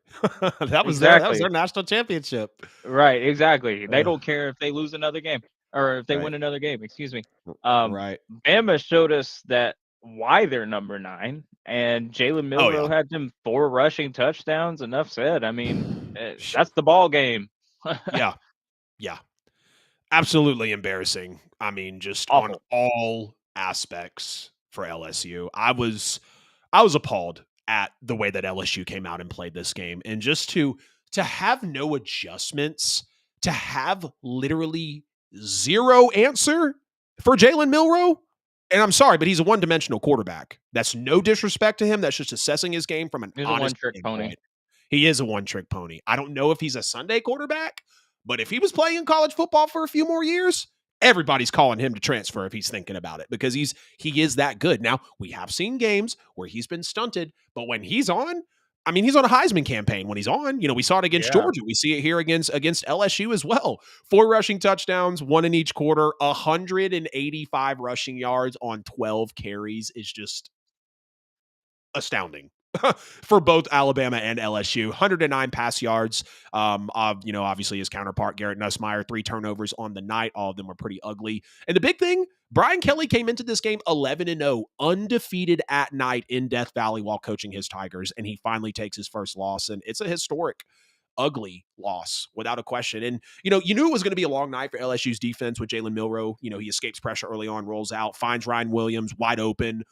That was their Exactly. national championship. Right, exactly. They don't care if they lose another game or if they Right. win another game, excuse me. Right. Bama showed us that why they're number 9, and Jalen Oh yeah. Milroe had them 4 rushing touchdowns, enough said. I mean, that's the ball game. Yeah. Yeah. Absolutely embarrassing. I mean, just on Awful. all aspects for LSU. I was appalled at the way that LSU came out and played this game. And just to have no adjustments, to have literally zero answer for Jalen Milroe. And I'm sorry, but he's a one-dimensional quarterback. That's no disrespect to him. That's just assessing his game from an He's a honest one-trick pony. standpoint. He is a one-trick pony. I don't know if he's a Sunday quarterback, but if he was playing in college football for a few more years, everybody's calling him to transfer if he's thinking about it, because he is that good. Now, we have seen games where he's been stunted, but when he's on, I mean, he's on a Heisman campaign when he's on. We saw it against Georgia. We see it here against LSU as well. 4 rushing touchdowns, 1 in each quarter, 185 rushing yards on 12 carries is just astounding for both Alabama and LSU. 109 pass yards. Obviously his counterpart, Garrett Nussmeier, 3 turnovers on the night. All of them were pretty ugly. And the big thing, Brian Kelly came into this game 11-0, undefeated at night in Death Valley while coaching his Tigers, and he finally takes his first loss, and it's a historic, ugly loss without a question. And you knew it was going to be a long night for LSU's defense with Jalen Milroe. He escapes pressure early on, rolls out, finds Ryan Williams wide open,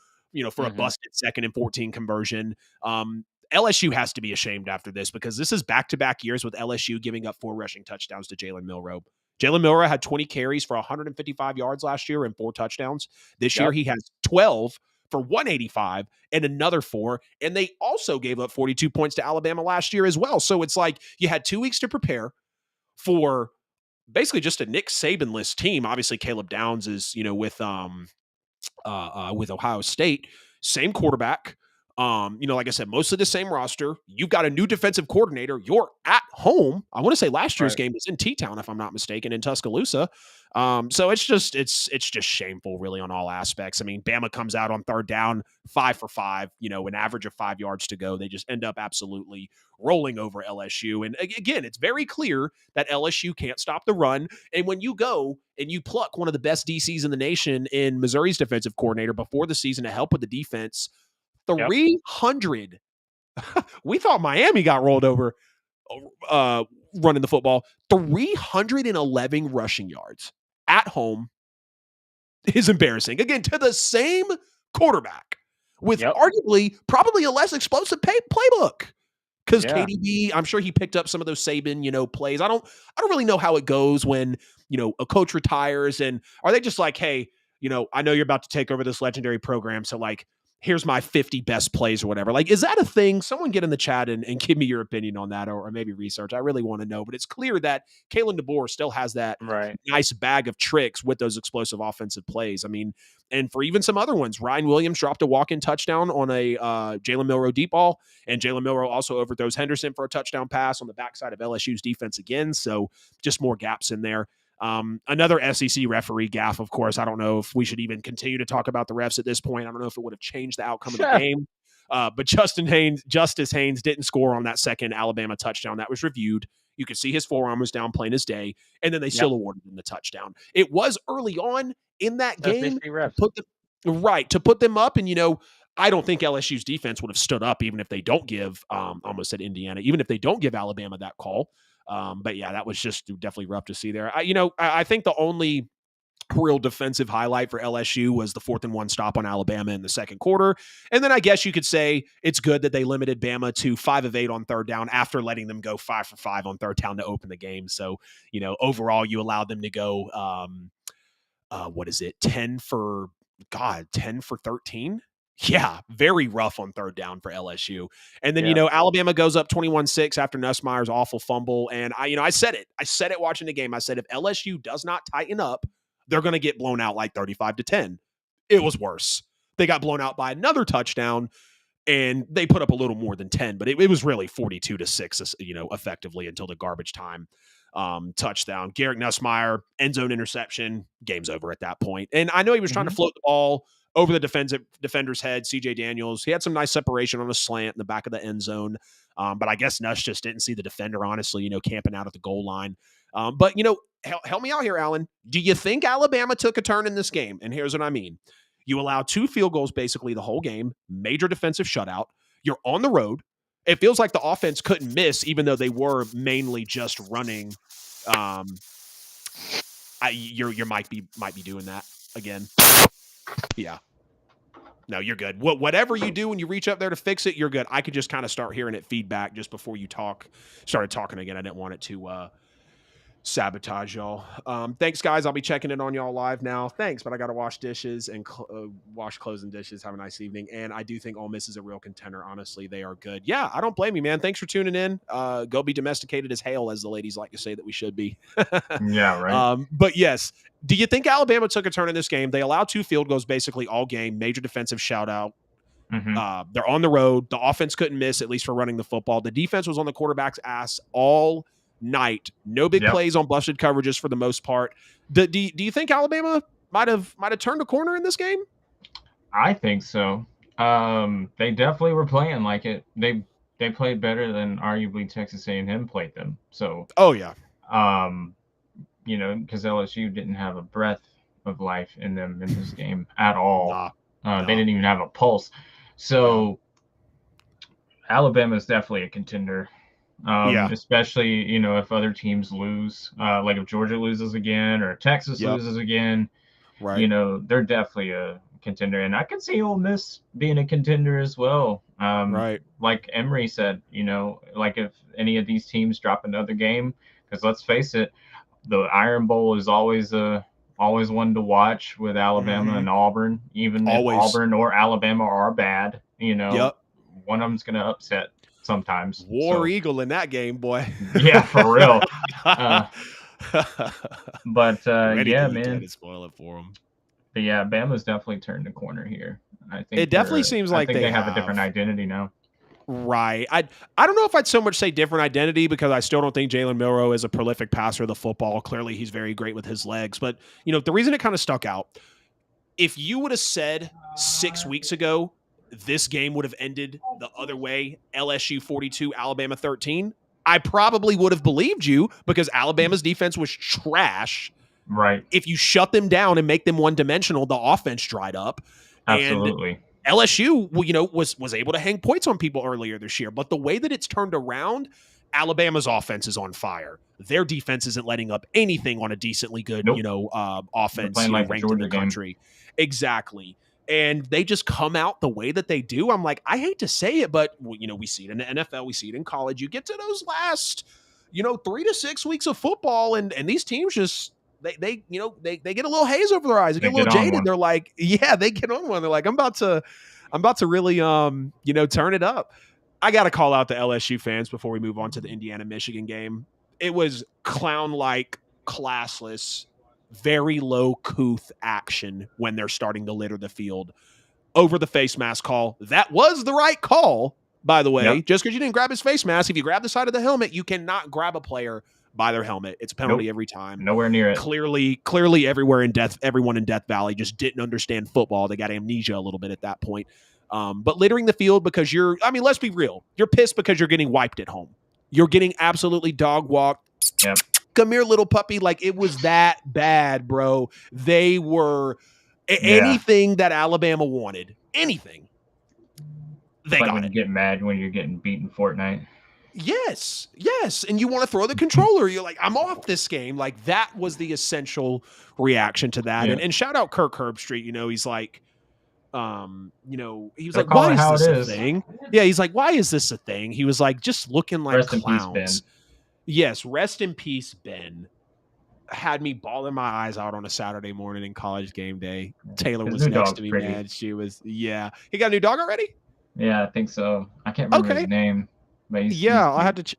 for a busted 2nd and 14 conversion. LSU has to be ashamed after this, because this is back-to-back years with LSU giving up 4 rushing touchdowns to Jalen Milroe. Jalen Milroe had 20 carries for 155 yards last year and 4 touchdowns. This year he has 12 for 185 and another 4. And they also gave up 42 points to Alabama last year as well. So it's like you had 2 weeks to prepare for basically just a Nick Saban-less team. Obviously, Caleb Downs is, with Ohio State, same quarterback. Like I said, mostly the same roster. You've got a new defensive coordinator. You're at home. I want to say last year's game was in T-Town, if I'm not mistaken, in Tuscaloosa. So it's just shameful, really, on all aspects. I mean, Bama comes out on 3rd down, 5 for 5, an average of 5 yards to go. They just end up absolutely rolling over LSU. And again, it's very clear that LSU can't stop the run. And when you go and you pluck one of the best DCs in the nation in Missouri's defensive coordinator before the season to help with the defense, 300. We thought Miami got rolled over running the football. 311 rushing yards at home is embarrassing. Again, to the same quarterback with arguably probably a less explosive playbook. Because KDB, I'm sure he picked up some of those Saban, plays. I don't really know how it goes when, a coach retires, and are they just like, hey, I know you're about to take over this legendary program, so like, here's my 50 best plays or whatever. Like, is that a thing? Someone get in the chat and give me your opinion on that, or maybe research. I really want to know. But it's clear that Kalen DeBoer still has that nice bag of tricks with those explosive offensive plays. I mean, and for even some other ones, Ryan Williams dropped a walk-in touchdown on a Jalen Milroe deep ball, and Jalen Milroe also overthrows Henderson for a touchdown pass on the backside of LSU's defense again. So just more gaps in there. Another SEC referee gaffe, of course. I don't know if we should even continue to talk about the refs at this point. I don't know if it would have changed the outcome of the game. But Justice Haynes didn't score on that second Alabama touchdown. That was reviewed. You could see his forearm was down plain as day, and then they still awarded him the touchdown. It was early on in that game to put them up, and I don't think LSU's defense would have stood up even if they don't give almost said Indiana, even if they don't give Alabama that call. But yeah, that was just definitely rough to see there. I think the only real defensive highlight for LSU was the 4th and 1 stop on Alabama in the second quarter. And then I guess you could say it's good that they limited Bama to 5 of 8 on third down after letting them go 5 for 5 on third down to open the game. So, overall you allowed them to go, 10 for 13? Yeah, very rough on third down for LSU. And then, Alabama goes up 21-6 after Nussmeier's awful fumble. And I said it watching the game. I said, if LSU does not tighten up, they're going to get blown out like 35-10. It was worse. They got blown out by another touchdown, and they put up a little more than 10, but it was really 42-6, effectively until the garbage time touchdown. Garrett Nussmeier, end zone interception, game's over at that point. And I know he was trying to float the ball over the defender's head, CJ Daniels. He had some nice separation on a slant in the back of the end zone, but I guess Nuss just didn't see the defender, honestly, camping out at the goal line. But, help me out here, Alan. Do you think Alabama took a turn in this game? And here's what I mean. You allow 2 field goals basically the whole game, major defensive shutout. You're on the road. It feels like the offense couldn't miss, even though they were mainly just running. You might be doing that again. Yeah. No, you're good. Whatever you do when you reach up there to fix it, you're good. I could just kind of start hearing it feedback just before you started talking again. I didn't want it to sabotage y'all. Thanks, guys. I'll be checking in on y'all live now. Thanks, but I got to wash dishes and wash clothes and dishes. Have a nice evening. And I do think Ole Miss is a real contender. Honestly, they are good. Yeah, I don't blame you, man. Thanks for tuning in. Go be domesticated as hail, as the ladies like to say that we should be. Yeah, right. But yes, do you think Alabama took a turn in this game? They allowed 2 field goals basically all game. Major defensive shout out. They're on the road. The offense couldn't miss, at least for running the football. The defense was on the quarterback's ass all night. No big plays on busted coverages for the most part. Do you think Alabama might have turned a corner in this game? I think so. They definitely were playing like it. They played better than arguably Texas A&M played them. So because LSU didn't have a breath of life in them in this game at all. They didn't even have a pulse. So Alabama is definitely a contender. Especially, if other teams lose, like if Georgia loses again or Texas loses again, right? They're definitely a contender. And I could see Ole Miss being a contender as well. Right. Like Emery said, like if any of these teams drop another game, because let's face it, the Iron Bowl is always one to watch with Alabama and Auburn, even if Auburn or Alabama are bad, one of them's going to upset sometimes. War Eagle in that game, boy. Yeah, for real. But yeah, man. To spoil it for them. But yeah, Bama's definitely turned the corner here. I think it definitely seems like they have a different identity now. Right. I don't know if I'd so much say different identity, because I still don't think Jalen Milroe is a prolific passer of the football. Clearly, he's very great with his legs. But, the reason it kind of stuck out, if you would have said 6 weeks ago this game would have ended the other way, LSU 42, Alabama 13, I probably would have believed you, because Alabama's defense was trash. Right. If you shut them down and make them one-dimensional, the offense dried up. Absolutely. And LSU, was able to hang points on people earlier this year. But the way that it's turned around, Alabama's offense is on fire. Their defense isn't letting up anything on a decently good, offense ranked in the country. Exactly. And they just come out the way that they do. I'm like, I hate to say it, but we see it in the NFL, we see it in college. You get to those last, 3 to 6 weeks of football, and these teams just they get a little haze over their eyes. They get a little jaded. They're like, they get on one. They're like, I'm about to really turn it up. I got to call out the LSU fans before we move on to the Indiana-Michigan game. It was clown-like, classless, very low couth action when they're starting to litter the field over the face mask call. That was the right call, by the way. Yep. Just because you didn't grab his face mask, if you grab the side of the helmet, you cannot grab a player by their helmet. It's a penalty every time. Nowhere near it. Clearly everyone in Death Valley just didn't understand football. They got amnesia a little bit at that point. But littering the field because let's be real. You're pissed because you're getting wiped at home. You're getting absolutely dog walked. Yep. Come here, little puppy. Like, it was that bad, bro. They were anything that Alabama wanted. Anything. They got it. You get mad when you're getting beaten Fortnite. Yes. And you want to throw the controller. You're like, I'm off this game. Like, that was the essential reaction to that. Yeah. And shout out Kirk Herbstreit. He's like, he was They're like, why calling is how this it a is. thing? Yeah, he's like, why is this a thing? He was like, just looking like Rest in clowns. peace, Ben. Yes, rest in peace, Ben. Had me bawling my eyes out on a Saturday morning in college game day. Taylor was next to me, pretty. man. She was, yeah. He got a new dog already? Yeah, I think so. I can't remember his name. But he's I'll have to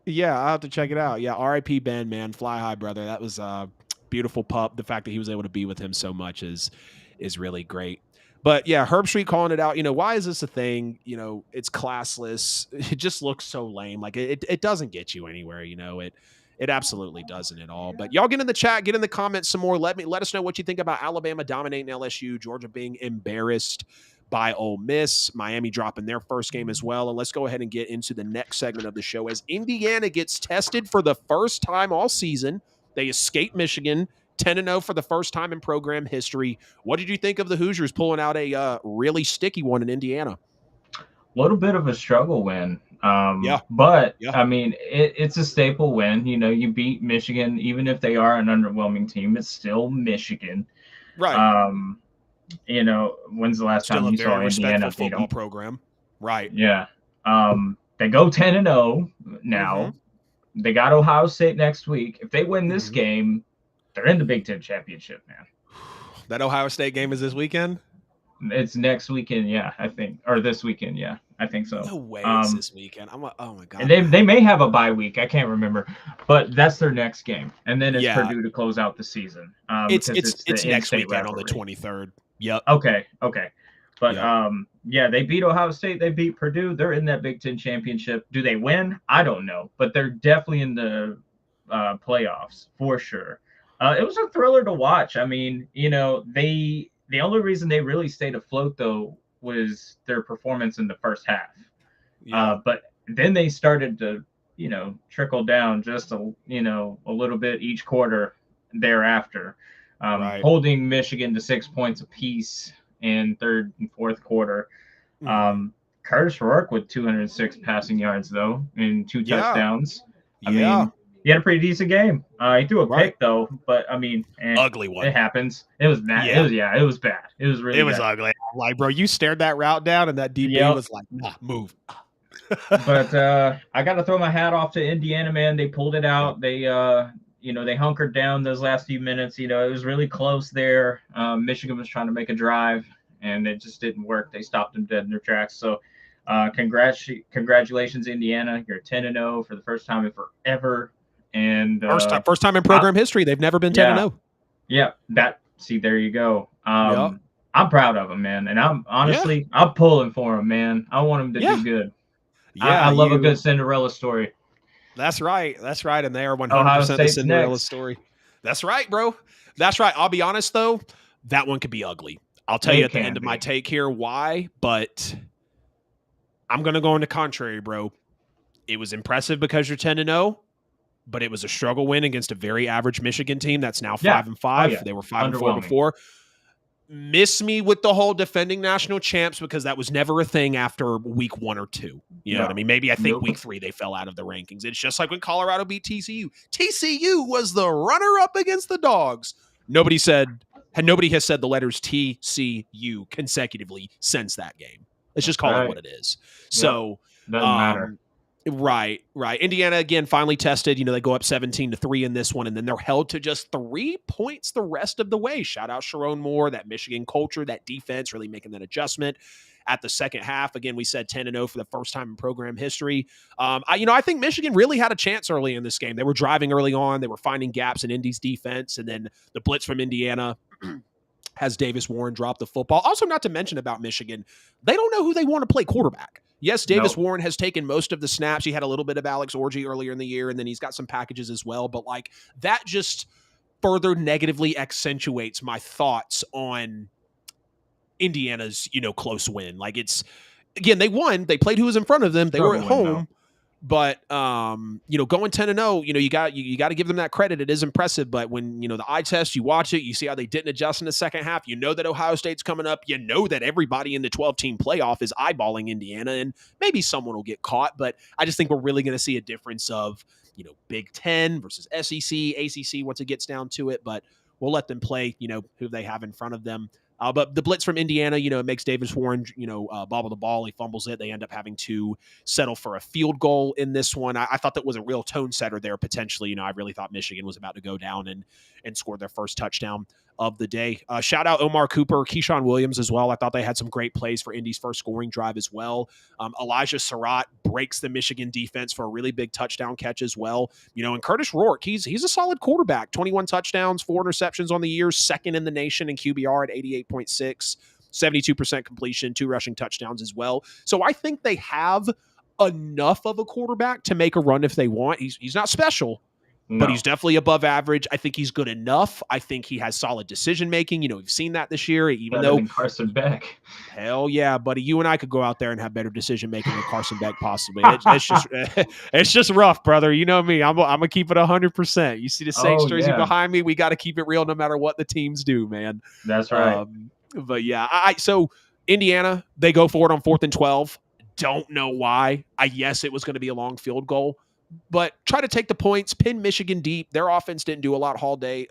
I'll have to check it out. Yeah, R.I.P. Ben, man. Fly high, brother. That was a beautiful pup. The fact that he was able to be with him so much is really great. But yeah, Herbstreit calling it out. Why is this a thing? It's classless. It just looks so lame. Like it doesn't get you anywhere. It absolutely doesn't at all. But y'all get in the chat, get in the comments some more. Let us know what you think about Alabama dominating LSU, Georgia being embarrassed by Ole Miss, Miami dropping their first game as well. And let's go ahead and get into the next segment of the show as Indiana gets tested for the first time all season. They escape Michigan 10-0 for the first time in program history. What did you think of the Hoosiers pulling out a really sticky one in Indiana? A little bit of a struggle win. But I mean, it's a staple win. You beat Michigan, even if they are an underwhelming team, it's still Michigan. Right. When's the last time you saw Indiana beat them? Program. Right. Yeah. They go 10-0 now. Mm-hmm. They got Ohio State next week. If they win this game, they're in the Big Ten championship, man. That Ohio State game is this weekend? It's next weekend, yeah, I think. Or this weekend, yeah. I think so. No way it's this weekend. Oh my God. And they may have a bye week. I can't remember. But that's their next game. And then it's Purdue to close out the season. It's next weekend on the 23rd. Yep. Okay. But they beat Ohio State. They beat Purdue. They're in that Big Ten championship. Do they win? I don't know. But they're definitely in the playoffs for sure. It was a thriller to watch. I mean, the only reason they really stayed afloat, though, was their performance in the first half. Yeah. But then they started to, trickle down just a little bit each quarter thereafter, holding Michigan to 6 points apiece in third and fourth quarter. Curtis Rourke with 206 passing yards, though, and 2 touchdowns. I mean, he had a pretty decent game. He threw a pick, though, but I mean, ugly one. It happens. It was bad. Yeah. It was bad. It was really. It was ugly. Like, bro, you stared that route down, and that DB was like, "Nah, move." But I got to throw my hat off to Indiana, man. They pulled it out. They, they hunkered down those last few minutes. It was really close there. Michigan was trying to make a drive, and it just didn't work. They stopped them dead in their tracks. So, congratulations, Indiana. You're 10-0 for the first time in forever. And first time in program history. They've never been 10-0. Yeah, there you go. I'm proud of them, man. And I'm honestly, I'm pulling for them, man. I want them to do good. Yeah, I love a good Cinderella story. That's right. And they are 100% the Cinderella story. That's right, bro. That's right. I'll be honest, though. That one could be ugly. I'll tell you at the end of my take here why, but I'm going to go into contrary, bro. It was impressive because you're 10-0. But it was a struggle win against a very average Michigan team that's now 5-5. They were 5-4 before. Miss me with the whole defending national champs because that was never a thing after week 1 or 2. You know what I mean? Maybe I think week 3 they fell out of the rankings. It's just like when Colorado beat TCU. TCU was the runner-up against the Dogs. Nobody has said the letters TCU consecutively since that game. Let's just call it what it is. So doesn't matter. Right. Indiana, again, finally tested. They go up 17-3 in this one, and then they're held to just 3 points the rest of the way. Shout out Sharon Moore, that Michigan culture, that defense really making that adjustment at the second half. Again, we said 10-0 for the first time in program history. I think Michigan really had a chance early in this game. They were driving early on. They were finding gaps in Indy's defense, and then the blitz from Indiana has Davis Warren drop the football. Also, not to mention about Michigan, they don't know who they want to play quarterback. Yes, Davis Warren has taken most of the snaps. He had a little bit of Alex Orji earlier in the year, and then he's got some packages as well. But that just further negatively accentuates my thoughts on Indiana's, close win. Again, they won. They played who was in front of them. They were at home. But going 10-0, you got to give them that credit. It is impressive. But when the eye test, you watch it, you see how they didn't adjust in the second half. You know that Ohio State's coming up. You know that everybody in the 12-team playoff is eyeballing Indiana, and maybe someone will get caught. But I just think we're really going to see a difference of Big Ten versus SEC, ACC once it gets down to it. But we'll let them play. Who they have in front of them. But the blitz from Indiana, it makes Davis Warren, bobble the ball. He fumbles it. They end up having to settle for a field goal in this one. I thought that was a real tone setter there potentially. I really thought Michigan was about to go down and score their first touchdown of the day. Shout out Omar Cooper, Keyshawn Williams as well. I thought they had some great plays for Indy's first scoring drive as well. Elijah Surratt breaks the Michigan defense for a really big touchdown catch as well. And Curtis Rourke, he's a solid quarterback. 21 touchdowns, 4 interceptions on the year, second in the nation in QBR at 88.6, 72% completion, 2 rushing touchdowns as well. So I think they have enough of a quarterback to make a run if they want. He's not special. No. But he's definitely above average. I think he's good enough. I think he has solid decision making. We've seen that this year. Even though Carson Beck, hell yeah, buddy, you and I could go out there and have better decision making than Carson Beck possibly. It's just rough, brother. You know me. I'm gonna keep it 100%. You see the Saints jersey behind me. We got to keep it real, no matter what the teams do, man. That's right. But yeah, so Indiana, they go for it on 4th and 12. Don't know why. Yes, it was going to be a long field goal. But try to take the points, pin Michigan deep. Their offense didn't do a lot all day.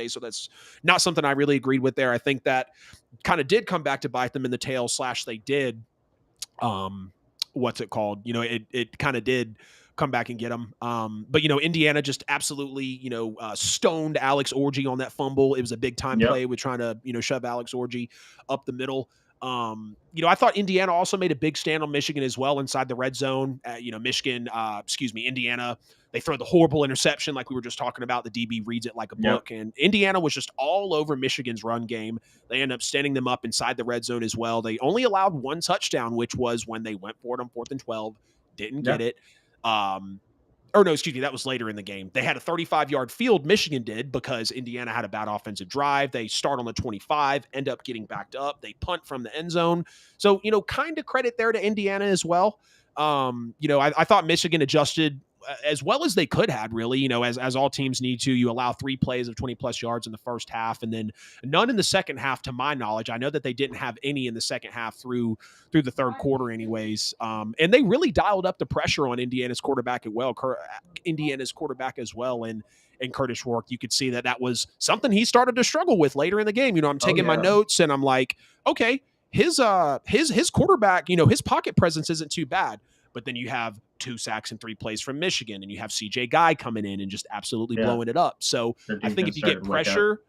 So that's not something I really agreed with there. I think that kind of did come back to bite them in the tail. / they did. What's it called? It kind of did come back and get them. But Indiana just absolutely, stoned Alex Orji on that fumble. It was a big time play with trying to, shove Alex Orji up the middle. I thought Indiana also made a big stand on Michigan as well inside the red zone. Indiana, they throw the horrible interception like we were just talking about. The DB reads it like a book, and Indiana was just all over Michigan's run game. They end up standing them up inside the red zone as well. They only allowed 1 touchdown, which was when they went for it on 4th and 12. Didn't get it. That was later in the game. They had a 35-yard field, Michigan did, because Indiana had a bad offensive drive. They start on the 25, end up getting backed up. They punt from the end zone. So, kind of credit there to Indiana as well. I thought Michigan adjusted as well as they could have, really, as all teams need to. You allow 3 plays of 20-plus yards in the first half, and then none in the second half, to my knowledge. I know that they didn't have any in the second half through the third quarter anyways. And they really dialed up the pressure on Indiana's quarterback as well. And Curtis Rourke, you could see that was something he started to struggle with later in the game. I'm taking my notes, and I'm like, okay, his quarterback, his pocket presence isn't too bad. But then you have 2 sacks and 3 plays from Michigan, and you have CJ Guy coming in and just absolutely blowing it up. So I think if you get pressure,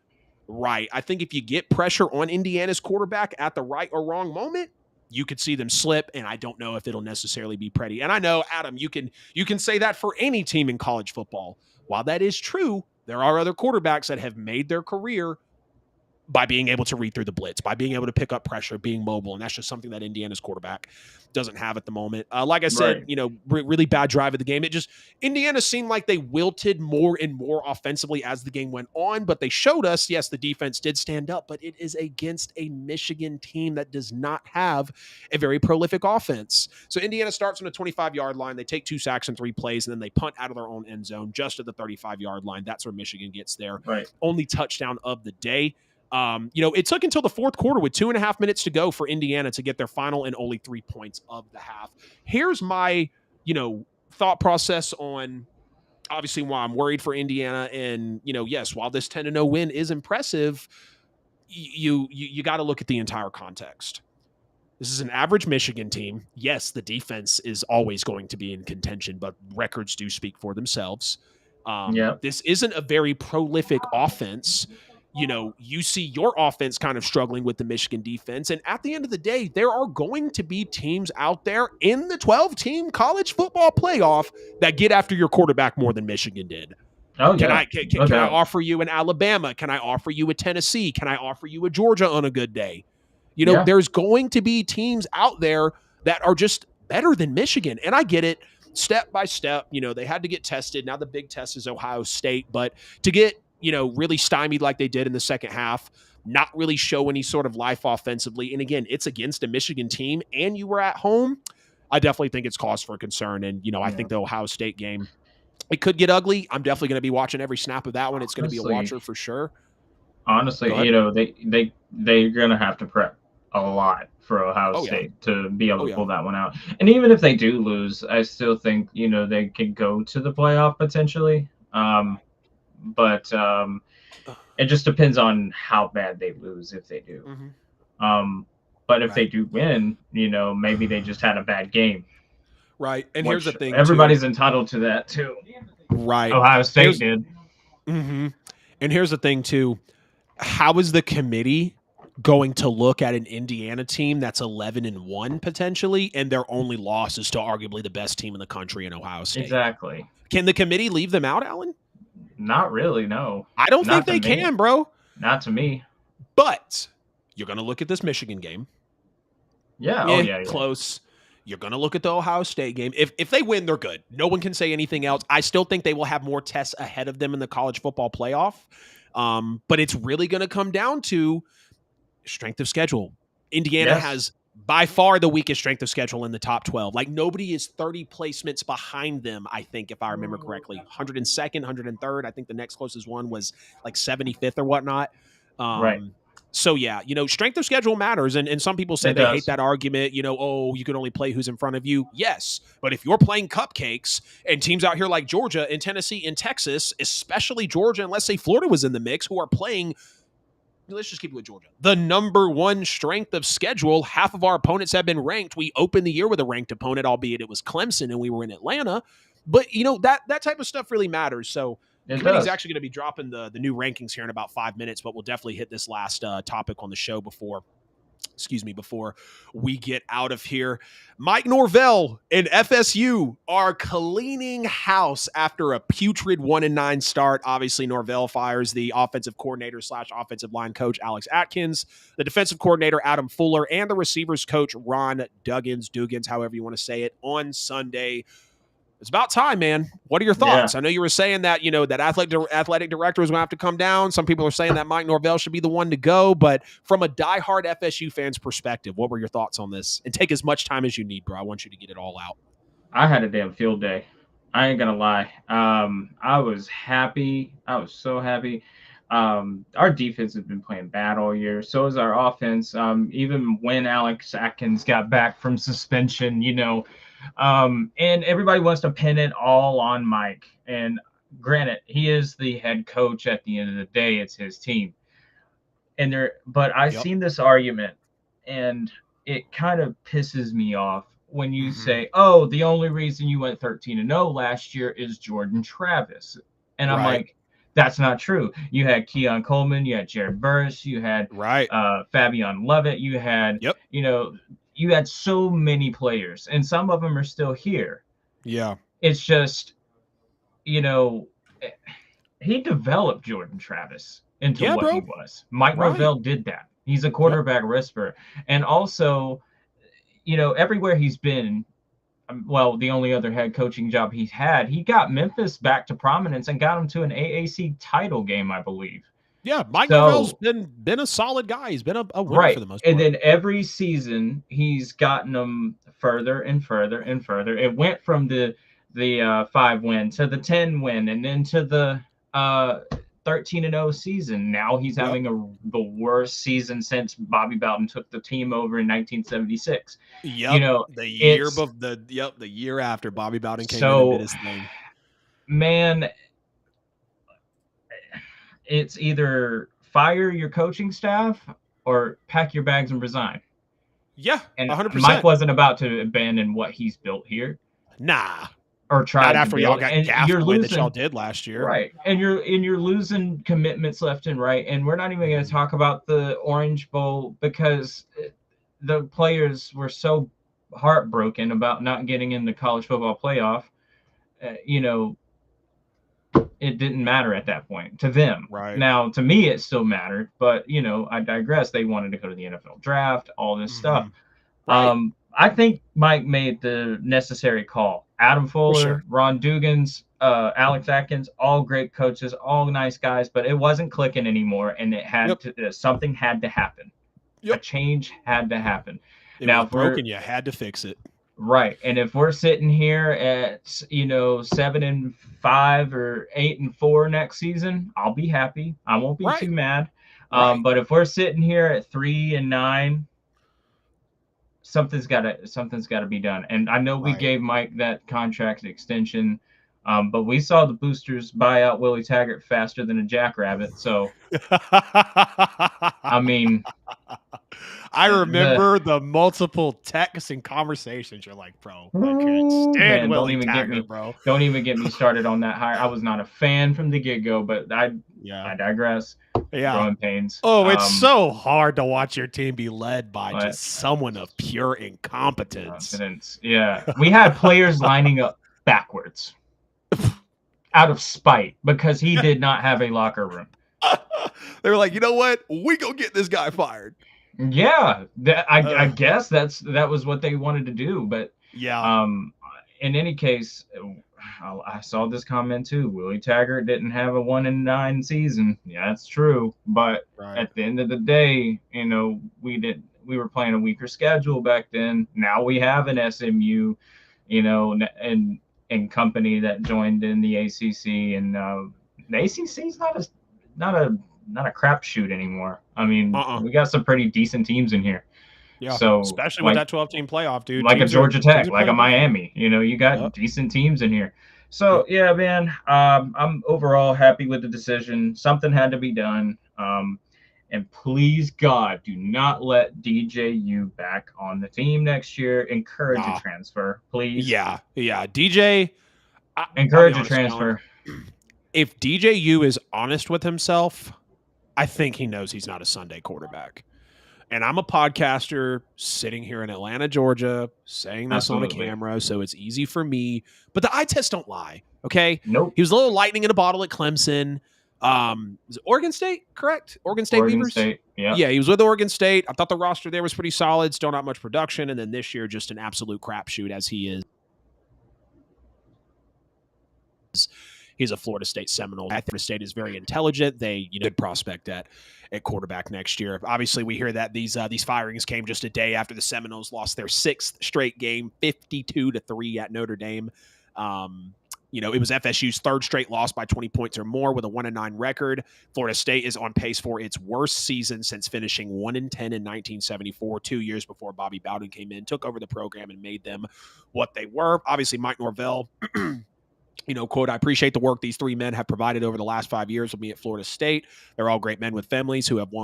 I think if you get pressure on Indiana's quarterback at the right or wrong moment, you could see them slip, and I don't know if it'll necessarily be pretty. And I know, Adam, you can say that for any team in college football. While that is true, there are other quarterbacks that have made their career by being able to read through the blitz, by being able to pick up pressure, being mobile. And that's just something that Indiana's quarterback doesn't have at the moment. Like I said, really bad drive of the game. Indiana seemed like they wilted more and more offensively as the game went on, but they showed us, yes, the defense did stand up, but it is against a Michigan team that does not have a very prolific offense. So Indiana starts on the 25-yard line. They take 2 sacks and 3 plays, and then they punt out of their own end zone just at the 35-yard line. That's where Michigan gets their only touchdown of the day. It took until the fourth quarter with 2.5 minutes to go for Indiana to get their final and only 3 points of the half. Here's my, thought process on obviously why I'm worried for Indiana. And, yes, while this 10-0 win is impressive, you got to look at the entire context. This is an average Michigan team. Yes, the defense is always going to be in contention, but records do speak for themselves. This isn't a very prolific offense. You see your offense kind of struggling with the Michigan defense. And at the end of the day, there are going to be teams out there in the 12-team college football playoff that get after your quarterback more than Michigan did. Can I offer you an Alabama? Can I offer you a Tennessee? Can I offer you a Georgia on a good day? There's going to be teams out there that are just better than Michigan. And I get it. Step by step, they had to get tested. Now the big test is Ohio State. But to get really stymied like they did in the second half, not really show any sort of life offensively. And again, it's against a Michigan team and you were at home. I definitely think it's cause for concern. And, I think the Ohio State game, it could get ugly. I'm definitely going to be watching every snap of that one. It's going to be a watcher for sure. Honestly, they're going to have to prep a lot for Ohio State to be able to pull that one out. And even if they do lose, I still think, they could go to the playoff potentially. But it just depends on how bad they lose if they do. But if they do win, maybe they just had a bad game. Right. And here's the thing. Everybody's entitled to that too. Right. Ohio State did. And here's the thing too. How is the committee going to look at an Indiana team that's 11-1 potentially, and their only loss is to arguably the best team in the country in Ohio State? Exactly. Can the committee leave them out, Alan? Not really, no. I don't think they can, bro. Not to me. But you're going to look at this Michigan game. Yeah. Close. You're going to look at the Ohio State game. If they win, they're good. No one can say anything else. I still think they will have more tests ahead of them in the college football playoff. But it's really going to come down to strength of schedule. Indiana has by far the weakest strength of schedule in the top 12. Like, nobody is 30 placements behind them, I think, if I remember correctly. 102nd, 103rd. I think the next closest one was like 75th or whatnot. Right. So, yeah, strength of schedule matters. And some people say they hate that argument, you can only play who's in front of you. Yes, but if you're playing cupcakes and teams out here like Georgia and Tennessee and Texas, especially Georgia, and let's say Florida was in the mix, who are playing, let's just keep it with Georgia, the number one strength of schedule, half of our opponents have been ranked. We opened the year with a ranked opponent, albeit it was Clemson and we were in Atlanta. But, that type of stuff really matters. So, the committee's actually going to be dropping the new rankings here in about 5 minutes, but we'll definitely hit this last topic on the show before we get out of here. Mike Norvell and FSU are cleaning house after a putrid 1-9 start. Obviously, Norvell fires the offensive coordinator / offensive line coach Alex Atkins, the defensive coordinator Adam Fuller, and the receivers coach Ron Dugans, however you want to say it, on Sunday. It's about time, man. What are your thoughts? I know you were saying that, that athletic director is going to have to come down. Some people are saying that Mike Norvell should be the one to go. But from a diehard FSU fan's perspective, what were your thoughts on this? And take as much time as you need, bro. I want you to get it all out. I had a damn field day. I ain't going to lie. I was happy. I was so happy. Our defense has been playing bad all year. So is our offense. Even when Alex Atkins got back from suspension, and everybody wants to pin it all on Mike. And granted, he is the head coach at the end of the day. It's his team. But I've seen this argument, and it kind of pisses me off when you say, oh, the only reason you went 13-0 last year is Jordan Travis. And I'm like, that's not true. You had Keon Coleman, you had Jared Burris, you had Fabian Lovett, you had, you had so many players, and some of them are still here. Yeah. It's just, he developed Jordan Travis into what he was. Mike Norvell did that. He's a quarterback whisperer. And also, everywhere he's been, the only other head coaching job he's had, he got Memphis back to prominence and got him to an AAC title game, I believe. Yeah, Mike Norvell's been a solid guy. He's been a winner for the most part. And then every season he's gotten them further and further and further. It went from the 5-win to the 10-win, and then to the 13-0 season. Now he's having the worst season since Bobby Bowden took the team over in 1976. The year after Bobby Bowden came in and did his thing. Man, it's either fire your coaching staff or pack your bags and resign. Yeah, and 100%. Mike wasn't about to abandon what he's built here. Nah. Or try not after y'all got gaffed the way that y'all did last year. Right. And you're losing commitments left and right. And we're not even going to talk about the Orange Bowl because the players were so heartbroken about not getting in the college football playoff. It didn't matter at that point to them. Right. Now, to me, it still mattered. But, I digress. They wanted to go to the NFL draft, all this stuff. Right. I think Mike made the necessary call. Adam Fuller, Ron Dugans, Alex Atkins, all great coaches, all nice guys, but it wasn't clicking anymore, and it had to. Something had to happen. A change had to happen. It was broken. You had to fix it. Right. And if we're sitting here at, 7-5 or 8-4 next season, I'll be happy. I won't be too mad. But if we're sitting here at 3-9, something's gotta be done. And I know we gave Mike that contract extension, but we saw the boosters buy out Willie Taggart faster than a jackrabbit. So I mean, I remember the multiple texts and conversations. You're like, bro, I can't stand Willie Taggart, bro. Don't even get me started on that hire. I was not a fan from the get-go, but I digress. Growing pains. Oh, it's so hard to watch your team be led by just someone of pure incompetence. Yeah. We had players lining up backwards out of spite because he did not have a locker room. They were like, you know what? We go get this guy fired. Yeah, I guess that was what they wanted to do. But in any case, I saw this comment too. Willie Taggart didn't have a 1-9 season. Yeah, that's true. But at the end of the day, we were playing a weaker schedule back then. Now we have an SMU, and company that joined in the ACC, and the ACC is not a crapshoot anymore. I mean, we got some pretty decent teams in here. Yeah, so especially with that 12-team playoff, dude. Like a Georgia Tech, like a Miami. You got decent teams in here. So yeah, man, I'm overall happy with the decision. Something had to be done. And please, God, do not let DJU back on the team next year. Encourage a transfer, please. Yeah. DJ, encourage a transfer. If DJU is honest with himself, I think he knows he's not a Sunday quarterback. And I'm a podcaster sitting here in Atlanta, Georgia, saying this on a camera, so it's easy for me. But the eye tests don't lie, okay? Nope. He was a little lightning in a bottle at Clemson. Is it Oregon State, correct? Oregon State Beavers? State, yeah. Yeah, he was with Oregon State. I thought the roster there was pretty solid, still not much production. And then this year, just an absolute crapshoot as he is. He's a Florida State Seminole. I think Florida State is very intelligent. They, good prospect at quarterback next year. Obviously, we hear that these firings came just a day after the Seminoles lost their 6th straight game, 52-3 at Notre Dame. It was FSU's 3rd straight loss by 20 points or more with a 1-9 record. Florida State is on pace for its worst season since finishing 1-10 in 1974, 2 years before Bobby Bowden came in, took over the program, and made them what they were. Obviously, Mike Norvell. Quote, I appreciate the work these 3 men have provided over the last 5 years with me at Florida State. They're all great men with families who have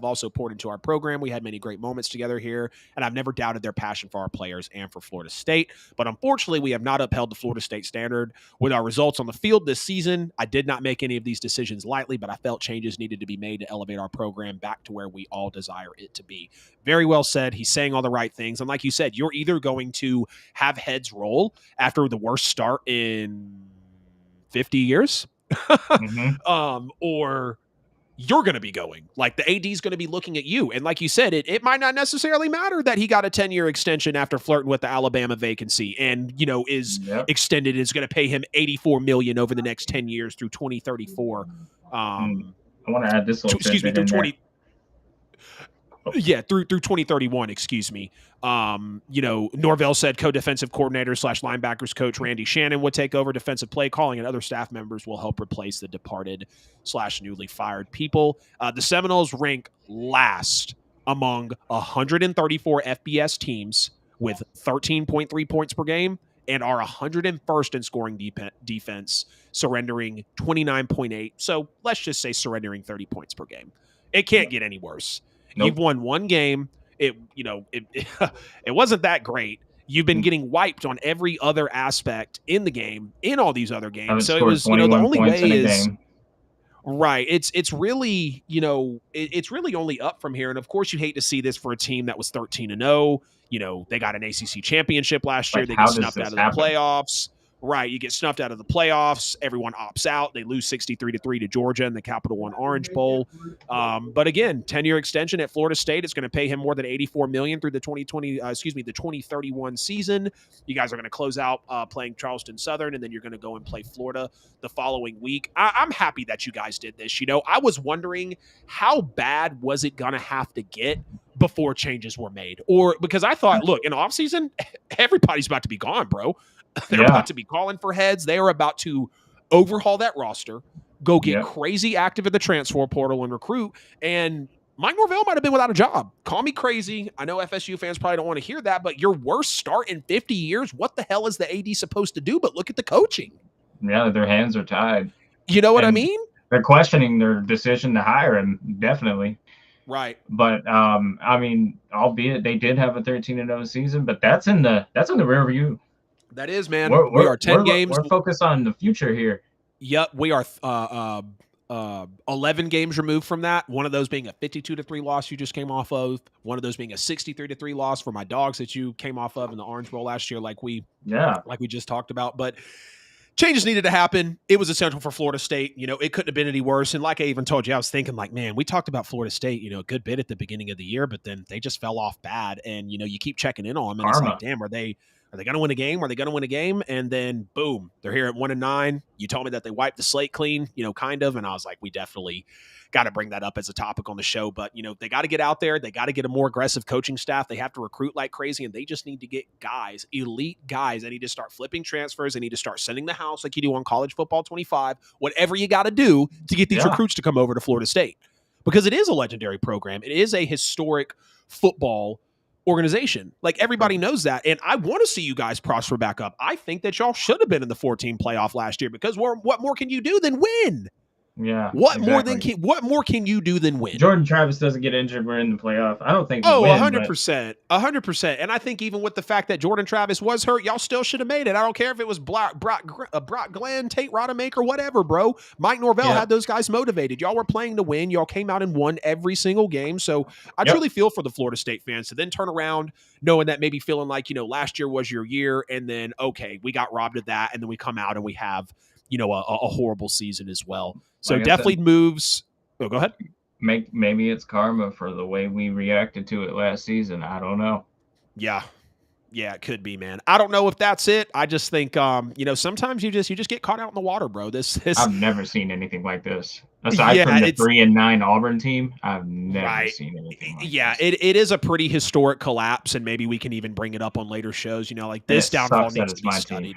also poured into our program. We had many great moments together here, and I've never doubted their passion for our players and for Florida State. But unfortunately, we have not upheld the Florida State standard with our results on the field this season. I did not make any of these decisions lightly, but I felt changes needed to be made to elevate our program back to where we all desire it to be. Very well said. He's saying all the right things. And like you said, you're either going to have heads roll after the worst start in 50 years, or you're going to be going. Like, the AD is going to be looking at you. And like you said, it might not necessarily matter that he got a 10-year extension after flirting with the Alabama vacancy and, extended, is going to pay him $84 million over the next 10 years through 2034. I want to add this little through 20. Yeah, through 2031, excuse me. Norvell said co-defensive coordinator / linebackers coach Randy Shannon would take over defensive play calling, and other staff members will help replace the departed / newly fired people. The Seminoles rank last among 134 FBS teams with 13.3 points per game and are 101st in scoring defense, surrendering 29.8. So let's just say surrendering 30 points per game. It can't get any worse. Nope. You've won one game. It wasn't that great. You've been getting wiped on every other aspect in the game, in all these other games. So it was, the only way is right. It's really, it's really only up from here. And of course, you hate to see this for a team that was 13-0. They got an ACC championship last year. They get snuffed out of the playoffs. Right, you get snuffed out of the playoffs. Everyone opts out. They lose 63-3 to Georgia in the Capital One Orange Bowl. But again, 10-year extension at Florida State. It's going to pay him more than $84 million through the 2031 season. You guys are going to close out playing Charleston Southern, and then you're going to go and play Florida the following week. I'm happy that you guys did this. I was wondering how bad was it going to have to get before changes were made. Or because I thought, look, in offseason, everybody's about to be gone, bro. They're about to be calling for heads. They are about to overhaul that roster, go get crazy active in the transfer portal and recruit. And Mike Norvell might have been without a job. Call me crazy. I know FSU fans probably don't want to hear that, but your worst start in 50 years, what the hell is the AD supposed to do but look at the coaching? Yeah, their hands are tied. You know what I mean? They're questioning their decision to hire him, definitely. Right. But I mean, albeit they did have a 13-0 season, but that's in the rear view. That is, man. We are 10 games. We're focused on the future here. Yep, we are 11 games removed from that. One of those being a 52-3 loss you just came off of. One of those being a 63-3 loss for my Dogs that you came off of in the Orange Bowl last year, like we just talked about. But changes needed to happen. It was essential for Florida State. You know, it couldn't have been any worse. And like I even told you, I was thinking like, man, we talked about Florida State, you know, a good bit at the beginning of the year, but then they just fell off bad. And, you know, you keep checking in on them and it's like, damn, are they going to win a game? Are they going to win a game? And then boom, they're here at 1-9. You told me that they wiped the slate clean, you know, kind of. And I was like, we definitely got to bring that up as a topic on the show. But, you know, they got to get out there. They got to get a more aggressive coaching staff. They have to recruit like crazy. And they just need to get guys, elite guys. They need to start flipping transfers. They need to start sending the house like you do on College Football 25. Whatever you got to do to get these recruits to come over to Florida State. Because it is a legendary program. It is a historic football organization. Like everybody knows that. And I want to see you guys prosper back up. I think that y'all should have been in the 14 playoff last year because what more can you do than win? Yeah. What more can you do than win? Jordan Travis doesn't get injured, we're in the playoff. I don't think 100%. 100%. And I think even with the fact that Jordan Travis was hurt, y'all still should have made it. I don't care if it was Brock Glenn, Tate Rodemaker, whatever, bro. Mike Norvell had those guys motivated. Y'all were playing to win. Y'all came out and won every single game. So I truly feel for the Florida State fans to then turn around knowing that maybe feeling like, you know, last year was your year and then, okay, we got robbed of that. And then we come out and we have, you know, a horrible season as well. So like definitely moves. Oh, go ahead. Maybe it's karma for the way we reacted to it last season. I don't know. Yeah, it could be, man. I don't know if that's it. I just think, you know, sometimes you just get caught out in the water, bro. This I've never seen anything like this. Aside from the 3-9 Auburn team, I've never seen anything like this. It is a pretty historic collapse, and maybe we can even bring it up on later shows. You know, like this downfall needs to be studied.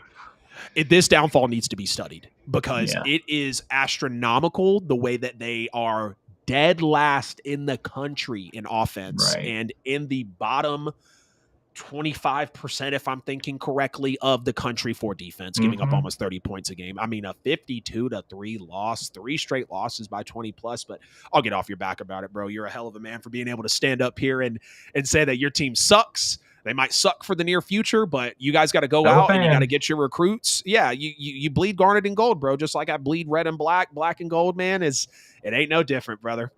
This downfall needs to be studied because it is astronomical the way that they are dead last in the country in offense and in the bottom 25%, if I'm thinking correctly, of the country for defense, giving up almost 30 points a game. I mean, a 52-3 loss, 3 straight losses by 20 plus, but I'll get off your back about it, bro. You're a hell of a man for being able to stand up here and say that your team sucks. They might suck for the near future, but you guys got to go out and you got to get your recruits. Yeah, you bleed garnet and gold, bro. Just like I bleed red and black and gold, man. It ain't no different, brother.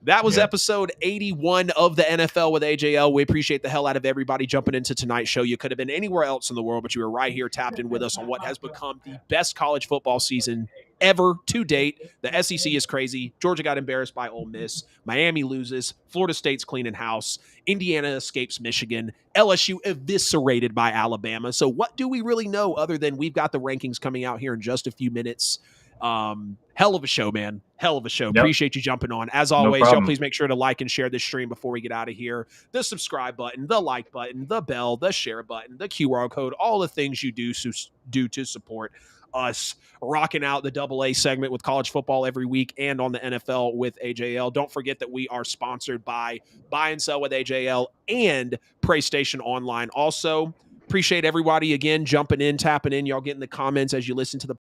That was episode 81 of the NFL with AJL. We appreciate the hell out of everybody jumping into tonight's show. You could have been anywhere else in the world, but you were right here tapped in with us on what has become the best college football season ever to date. The SEC is crazy. Georgia got embarrassed by Ole Miss. Miami loses. Florida State's cleaning house. Indiana escapes Michigan. LSU eviscerated by Alabama. So what do we really know other than we've got the rankings coming out here in just a few minutes? Hell of a show, man. Hell of a show. Appreciate you jumping on. As always, y'all please make sure to like and share this stream before we get out of here. The subscribe button, the like button, the bell, the share button, the QR code, all the things you do to support us rocking out the AA segment with college football every week and on the NFL with AJL. Don't forget that we are sponsored by Buy and Sell with AJL and PlayStation Online. Also, appreciate everybody again jumping in, tapping in. Y'all getting the comments as you listen to the